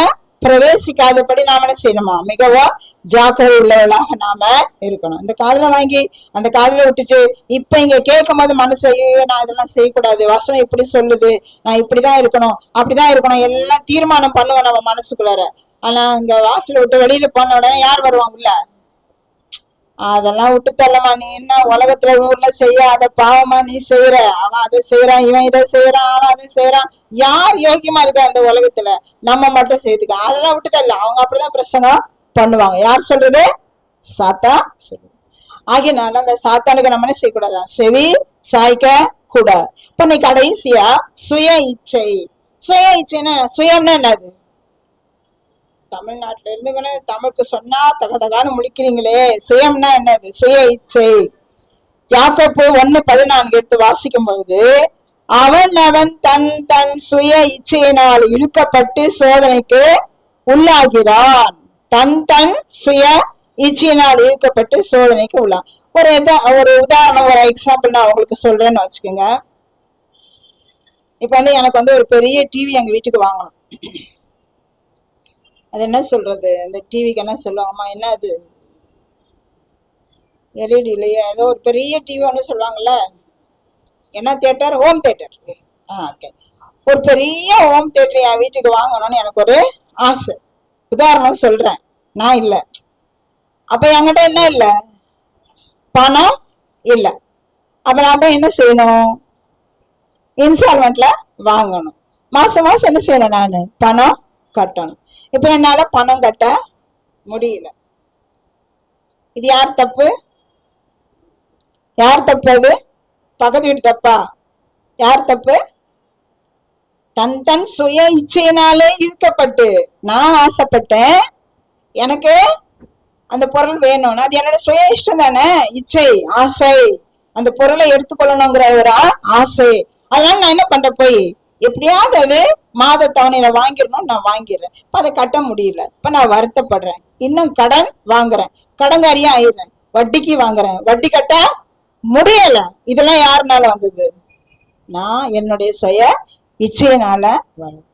பிரவேசிக்காதபடி நாம என்ன செய்யணுமா? மிகவும் ஜாக்கிரதை உள்ளவர்களாக நாம இருக்கணும். இந்த காதுல வாங்கி அந்த காதுல விட்டுட்டு இப்ப இங்க கேட்கும் போது மனசு, நான் இதெல்லாம் செய்யக்கூடாது, வசனம் இப்படி சொல்லுது, நான் இப்படிதான் இருக்கணும், அப்படிதான் இருக்கணும், எல்லாம் தீர்மானம் பண்ணுவோம் நம்ம மனசுக்குள்ளார. ஆனா இங்க வாசல விட்டு வெளியில போன உடனே யார் வருவாங்கல்ல? அதெல்லாம் விட்டு தள்ளமா, நீ என்ன உலகத்துல ஊர்ல செய்யாத பாவமா நீ செய்யற, அவன் அதை செய்யறான், இவன் இதை செய்யறான், அவன் அதை செய்யறான். யார் யோகியமா இருக்கா அந்த உலகத்துல? நம்ம மட்டும் செய்துக்க. அதெல்லாம் விட்டு தள்ள. அவங்க அப்படிதான் பிரசங்கம் பண்ணுவாங்க. யார் சொல்றது? சாத்தான் சொல்றது. ஆகினால அந்த சாத்தானுக்கு நம்ம என்ன செய்யக்கூடாதா? செவி சாய்க்க கூடாது. இப்ப நீ கடைசியா சுய இச்சை. சுய இச்சைன்னா, சுயம்னா என்னது? தமிழ்நாட்டுல இருந்துங்களே தமிழுக்கு சொன்னா தகதகான்னு முடிக்கிறீங்களே. சுயம்னா என்னது? சுய இச்சை. யாக்கோப்பு 1:14 எடுத்து வாசிக்கும் பொழுது, அவன் தன் தன் சுய இச்சையினால் இழுக்கப்பட்டு சோதனைக்கு உள்ளாகிறான். தன் தன் சுய இச்சையினால் இழுக்கப்பட்டு சோதனைக்கு உள்ளா. ஒரு உதாரணம், ஒரு எக்ஸாம்பிள் நான் உங்களுக்கு சொல்றேன்னு வச்சுக்கோங்க. இப்ப எனக்கு ஒரு பெரிய டிவி எங்க வீட்டுக்கு வாங்கணும். அது என்ன சொல்றது, அந்த டிவிக்கு என்ன சொல்லுவாங்கம்மா? என்ன அது? எல்இடி இல்லையா? ஏதோ ஒரு பெரிய டிவி ஒன்று சொல்லுவாங்கல்ல, என்ன தியேட்டர்? Home theatre. ஓகே. ஒரு பெரிய ஹோம் தியேட்டர் என் வீட்டுக்கு வாங்கணும்னு எனக்கு ஒரு ஆசை. உதாரணம் சொல்றேன், நான் இல்லை. அப்ப என்கிட்ட என்ன இல்லை? பணம் இல்லை. அப்ப நான் என்ன செய்யணும்? இன்ஸ்டால்மெண்ட்ல வாங்கணும். மாசம் மாசம் என்ன செய்யணும்? நான் பணம் கட்டணும். இப்ப என்னால பணம் கட்ட முடியல. இது யார் தப்பு? யார் தப்பு? அது பக்கத்து வீட்டு தப்பா? யார் தப்பு? தன் தன் சுய இச்சையினாலே இழுக்கப்பட்டு நான் ஆசைப்பட்டேன், எனக்கு அந்த பொருள் வேணும்னு. அது என்னோட சுய இஷ்டம் தானே, இச்சை, ஆசை. அந்த பொருளை எடுத்துக்கொள்ளணுங்கிற ஒரு ஆசை. அதனால நான் என்ன பண்றேன்? போய் எப்படியாவது அது மாத தவணையில வாங்கிடணும், நான் வாங்கிடுறேன். இப்ப அதை கட்ட முடியல. இப்ப நான் வருத்தப்படுறேன். இன்னும் கடன் வாங்குறேன், கடன்காரியா ஆயிடுறேன். வட்டிக்கு வாங்குறேன், வட்டி கட்ட முடியல. இதெல்லாம் யாருனால வந்தது? நான் என்னுடைய சுய இச்சையினால வரும்.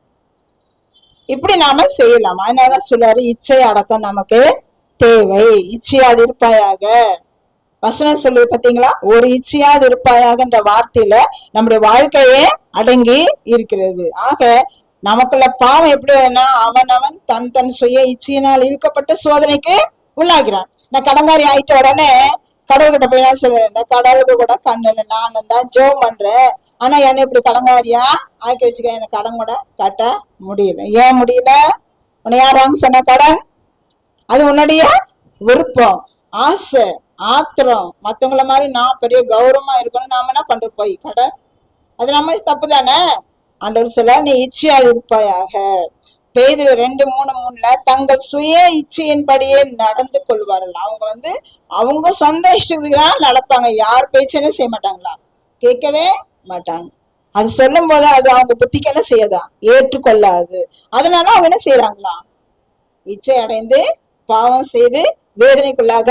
இப்படி நாம செய்யலாம். அதனால சொல்றாரு, இச்சை அடக்கம் நமக்கு தேவை. இச்சையாது இருப்பாயாக. வசனம் சொல்லுது பாத்தீங்களா? ஒரு இச்சையாது இருப்பாயாகன்ற வார்த்தையில நம்முடைய வாழ்க்கையே அடங்கி இருக்கிறது. ஆக நமக்குள்ள பாவம் எப்படி? அவன் தன் தன் சுய இச்சையினால் இழுக்கப்பட்ட சோதனைக்கு உள்ளாகிறான். நான் கடங்காரி ஆயிட்ட உடனே கடவுள்கிட்ட போய் என்ன சொல்ல, இந்த கடவுளுக்கு கூட கண்ணுல நானும் தான் ஜோம் பண்றேன், ஆனா என்ன இப்படி கடங்காரியா ஆக்கி வச்சுக்க, எனக்கு கடன் கூட கட்ட முடியல. ஏன் முடியல? உன்னை யார் வாங்க சொன்ன கடன்? அது உன்னுடைய விருப்பம், ஆசை, ஆத்திரம். மத்தவங்கள மாதிரி நான் பெரிய கௌரவமா இருக்கணும், நாம என்ன பண்ற? போய் கடன். அது நம்ம தப்பு தானே. ஆண்டவர் சொல்ல, நீ இச்சையா இருப்பாயாக. பேதுரு 2:3 தங்கள் சுய இச்சையின்படியே நடந்து கொள்வார்கள். அவங்க அவங்க சொந்த இஷ்டத்துக்கு தான் நடப்பாங்க. யார் பேச்சுன்னு செய்ய மாட்டாங்களா? கேட்கவே மாட்டாங்க. அது சொல்லும் போது அது அவங்க புத்திக்கு என்ன செய்யதா? ஏற்றுக்கொள்ளாது. அதனால அவங்க என்ன செய்யறாங்களா? இச்சை அடைந்து பாவம் செய்து வேதனைக்குள்ளாக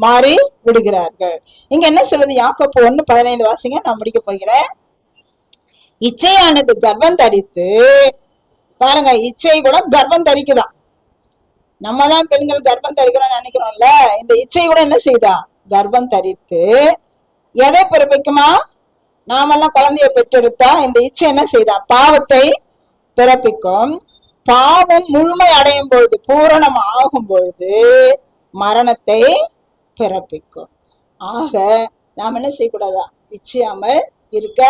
மாறி விடுகிறார்கள். இங்க என்ன சொல்றது? யாக்கோப்பு 1:15 வாசிங்க, நான் முடிக்க போகிறேன். இச்சையானது கர்ப்பம் தரித்து, பாருங்க, இச்சை கூட கர்ப்பம் தரிக்குதான். நம்ம தான் பெண்கள் கர்ப்பம் தரிக்கிறோம் நினைக்கிறோம்ல, இந்த இச்சை கூட என்ன செய்தா? கர்ப்பம் தரித்து எதை பிறப்பிக்குமா? நாமெல்லாம் குழந்தைய பெற்றெடுத்தா இந்த இச்சை என்ன செய்தா? பாவத்தை பிறப்பிக்கும். பாவம் முழுமை அடையும் பொழுது, பூரணம் ஆகும் பொழுது மரணத்தை பிறப்பிக்கும். ஆக நாம் என்ன செய்யக்கூடாதா? இச்சையாமல் இருக்க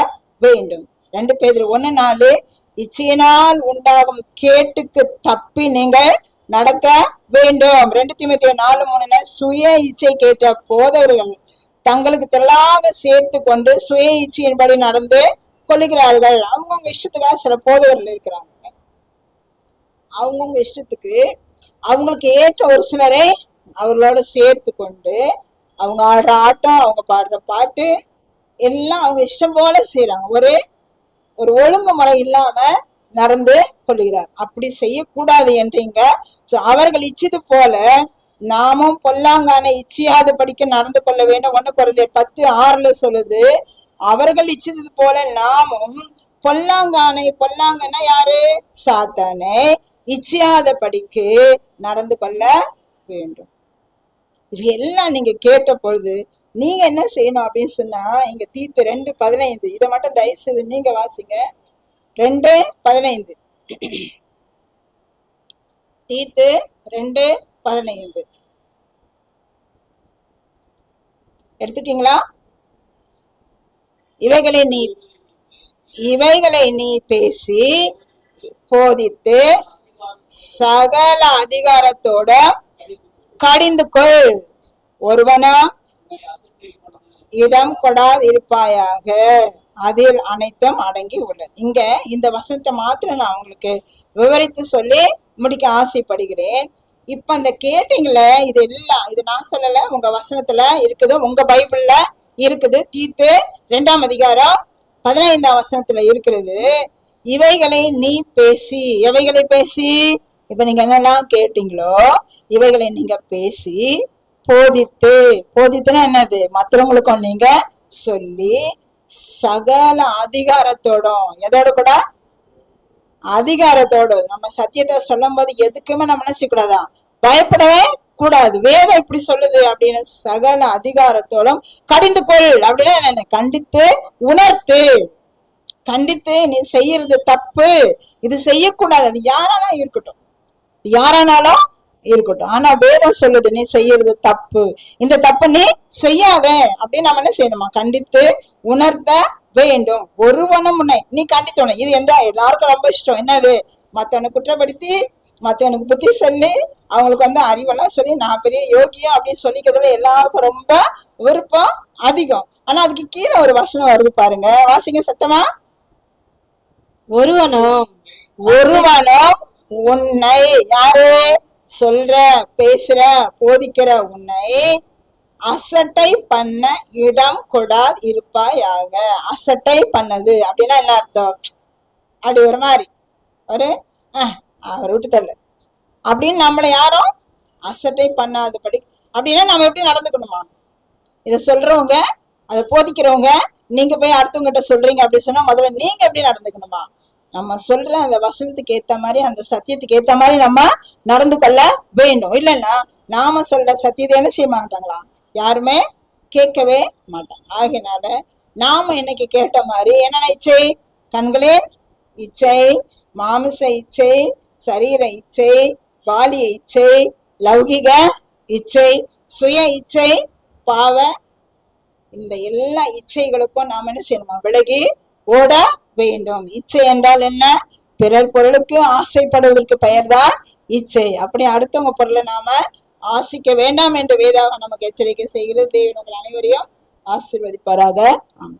வேண்டும். 2 பேதுரு 1:4, இச்சையினால் உண்டாகும் கேட்டுக்கு தப்பி நீங்கள் நடக்க வேண்டும். 2 தீமோத்தேயு 4:3, சுய இச்சை கேட்ட போதவர்கள் தங்களுக்கு தெல்லாக சேர்த்து கொண்டு சுய இச்சையின்படி நடந்து கொள்ளுகிறார்கள். அவங்கவுங்க இஷ்டத்துக்காக சில போதவர்கள் இருக்கிறாங்க. அவங்கவுங்க இஷ்டத்துக்கு அவங்களுக்கு ஏற்ற ஒரு சிலரை அவர்களோட சேர்த்து கொண்டு அவங்க ஆடுற ஆட்டம், அவங்க பாடுற பாட்டு எல்லாம் அவங்க இஷ்டம் போல செய்யறாங்க. ஒரு ஒழுங்குமுறை இல்லாம நடந்து கொள்கிறார். அப்படி செய்யக்கூடாது என்றீங்க. அவர்கள் இச்சது போல நாமும் பொல்லாங்கான இச்சையாத படிக்க நடந்து கொள்ள வேண்டும். 1 கொரிந்தியர் 10:6 சொல்லுது, அவர்கள் இச்சது போல நாமும் பொல்லாங்கன்னா யாரு? சாத்தானை இச்சையாத படிக்கு நடந்து கொள்ள வேண்டும். இது எல்லாம் நீங்க கேட்ட பொழுது நீங்க என்ன செய்யணும் அப்படின்னு சொன்னா, இங்க தீத்து 2:15, இதை மட்டும் தயவு செய்து நீங்க வாசிங்க. 2:15, தீத்து 2:15 எடுத்துட்டீங்களா? இவைகளை நீ பேசி போதித்து சகல அதிகாரத்தோட கடிந்து கொள், ஒருவனா இடம் கொடாது இருப்பாயாக, அதில் அனைத்தும் அடங்கி உள்ளது. இங்க இந்த வசனத்தை மாத்திரம் நான் உங்களுக்கு விவரித்து சொல்லி முடிக்க ஆசைப்படுகிறேன். இப்ப இந்த கேட்டீங்கள, இது எல்லாம் இது நான் சொல்லல, உங்க வசனத்துல இருக்குது, உங்க பைபிள்ல இருக்குது. தீத்து 2ஆம் அதிகாரம் 15ஆம் வசனத்துல இருக்கிறது. இவைகளை நீ பேசி, எவைகளை பேசி? இப்ப நீங்க என்னெல்லாம் கேட்டீங்களோ இவைகளை நீங்க பேசி போதித்துனா என்னது? மற்றவங்களுக்கும் நீங்க சொல்லி சகல அதிகாரத்தோடும், எதோட கூட? அதிகாரத்தோடு. நம்ம சத்தியத்தை சொல்லும் போது எதுக்குமே நம்ம என்ன செய்யக்கூடாதான்? பயப்படவே கூடாது. வேதம் இப்படி சொல்லுது அப்படின்னு சகல அதிகாரத்தோடும் கடிந்து கொள் அப்படின்னா என்ன? கண்டித்து உணர்த்து. கண்டித்து நீ செய்யறது தப்பு, இது செய்யக்கூடாது. அது யாரானாலும் இருக்கட்டும், ஆனா வேதம் சொல்லுது நீ செய்யறது தப்பு, இந்த தப்பு நீ செய்யாத அப்படின்னு நம்ம என்ன செய்யணுமா? கண்டித்து உணர்த்த வேண்டும். ஒருவனும் நீ கண்டித்தோன. இது எல்லாருக்கும் ரொம்ப இஷ்டம். என்னது? மத்தவனை குற்றப்படுத்தி மத்தவனுக்கு புத்தி சொல்லி அவங்களுக்கு அறிவெல்லாம் சொல்லி நான் பெரிய யோகியம் அப்படின்னு சொல்லிக்கிறதுல எல்லாருக்கும் ரொம்ப விருப்பம் அதிகம். ஆனா அதுக்கு கீழே ஒரு வசனம் வருது பாருங்க, வாசிங்க சத்தமா. ஒருவனும் உன்னை, யாரு சொல்ற பேசுற போதிக்கிற உன்னை அசட்டை பண்ண இடம் கொடாது இருப்பாயாக. அசட்டை பண்ணது அப்படின்னா என்ன அர்த்தம்? அப்படி ஒரு மாதிரி அவர் விட்டு தரல அப்படின்னு நம்மளை யாரும் அசட்டை பண்ணாதபடி அப்படின்னா நம்ம எப்படி நடந்துக்கணுமா? இதை சொல்றவங்க, அதை போதிக்கிறவங்க, நீங்க போய் அடுத்தவங்கிட்ட சொல்றீங்க அப்படின்னு சொன்னா முதல்ல நீங்க எப்படி நடந்துக்கணுமா? நம்ம சொல்ற அந்த வசனத்துக்கு ஏத்த மாதிரி, அந்த சத்தியத்துக்கு ஏத்த மாதிரி நம்ம நடந்து கொள்ள வேண்டும். இல்லைன்னா நாம சொல்ற சத்தியத்தை என்ன செய்ய மாட்டாங்களா? யாருமே கேட்கவே மாட்டாங்க. ஆகினால நாம இன்னைக்கு கேட்ட மாதிரி என்னென்ன இச்சை? கண்களின் இச்சை, மாமிச இச்சை, சரீர இச்சை, பாலிய இச்சை, லௌகிக இச்சை, சுய இச்சை, பாவ, இந்த எல்லா இச்சைகளுக்கும் நாம என்ன செய்யணுமா? விலகி ஓட வேண்டும். இச்சை என்றால் என்ன? பிறர் பொருளுக்கு ஆசைப்படுவதற்கு பெயர்தான் இச்சை. அப்படி அடுத்தவங்க பொருளை நாம ஆசிக்க வேண்டாம் என்று வேதாக நமக்கு எச்சரிக்கை செய்கிறது. தேவன் உங்கள் அனைவரையும் ஆசீர்வதிப்பாராக. ஆமாம்.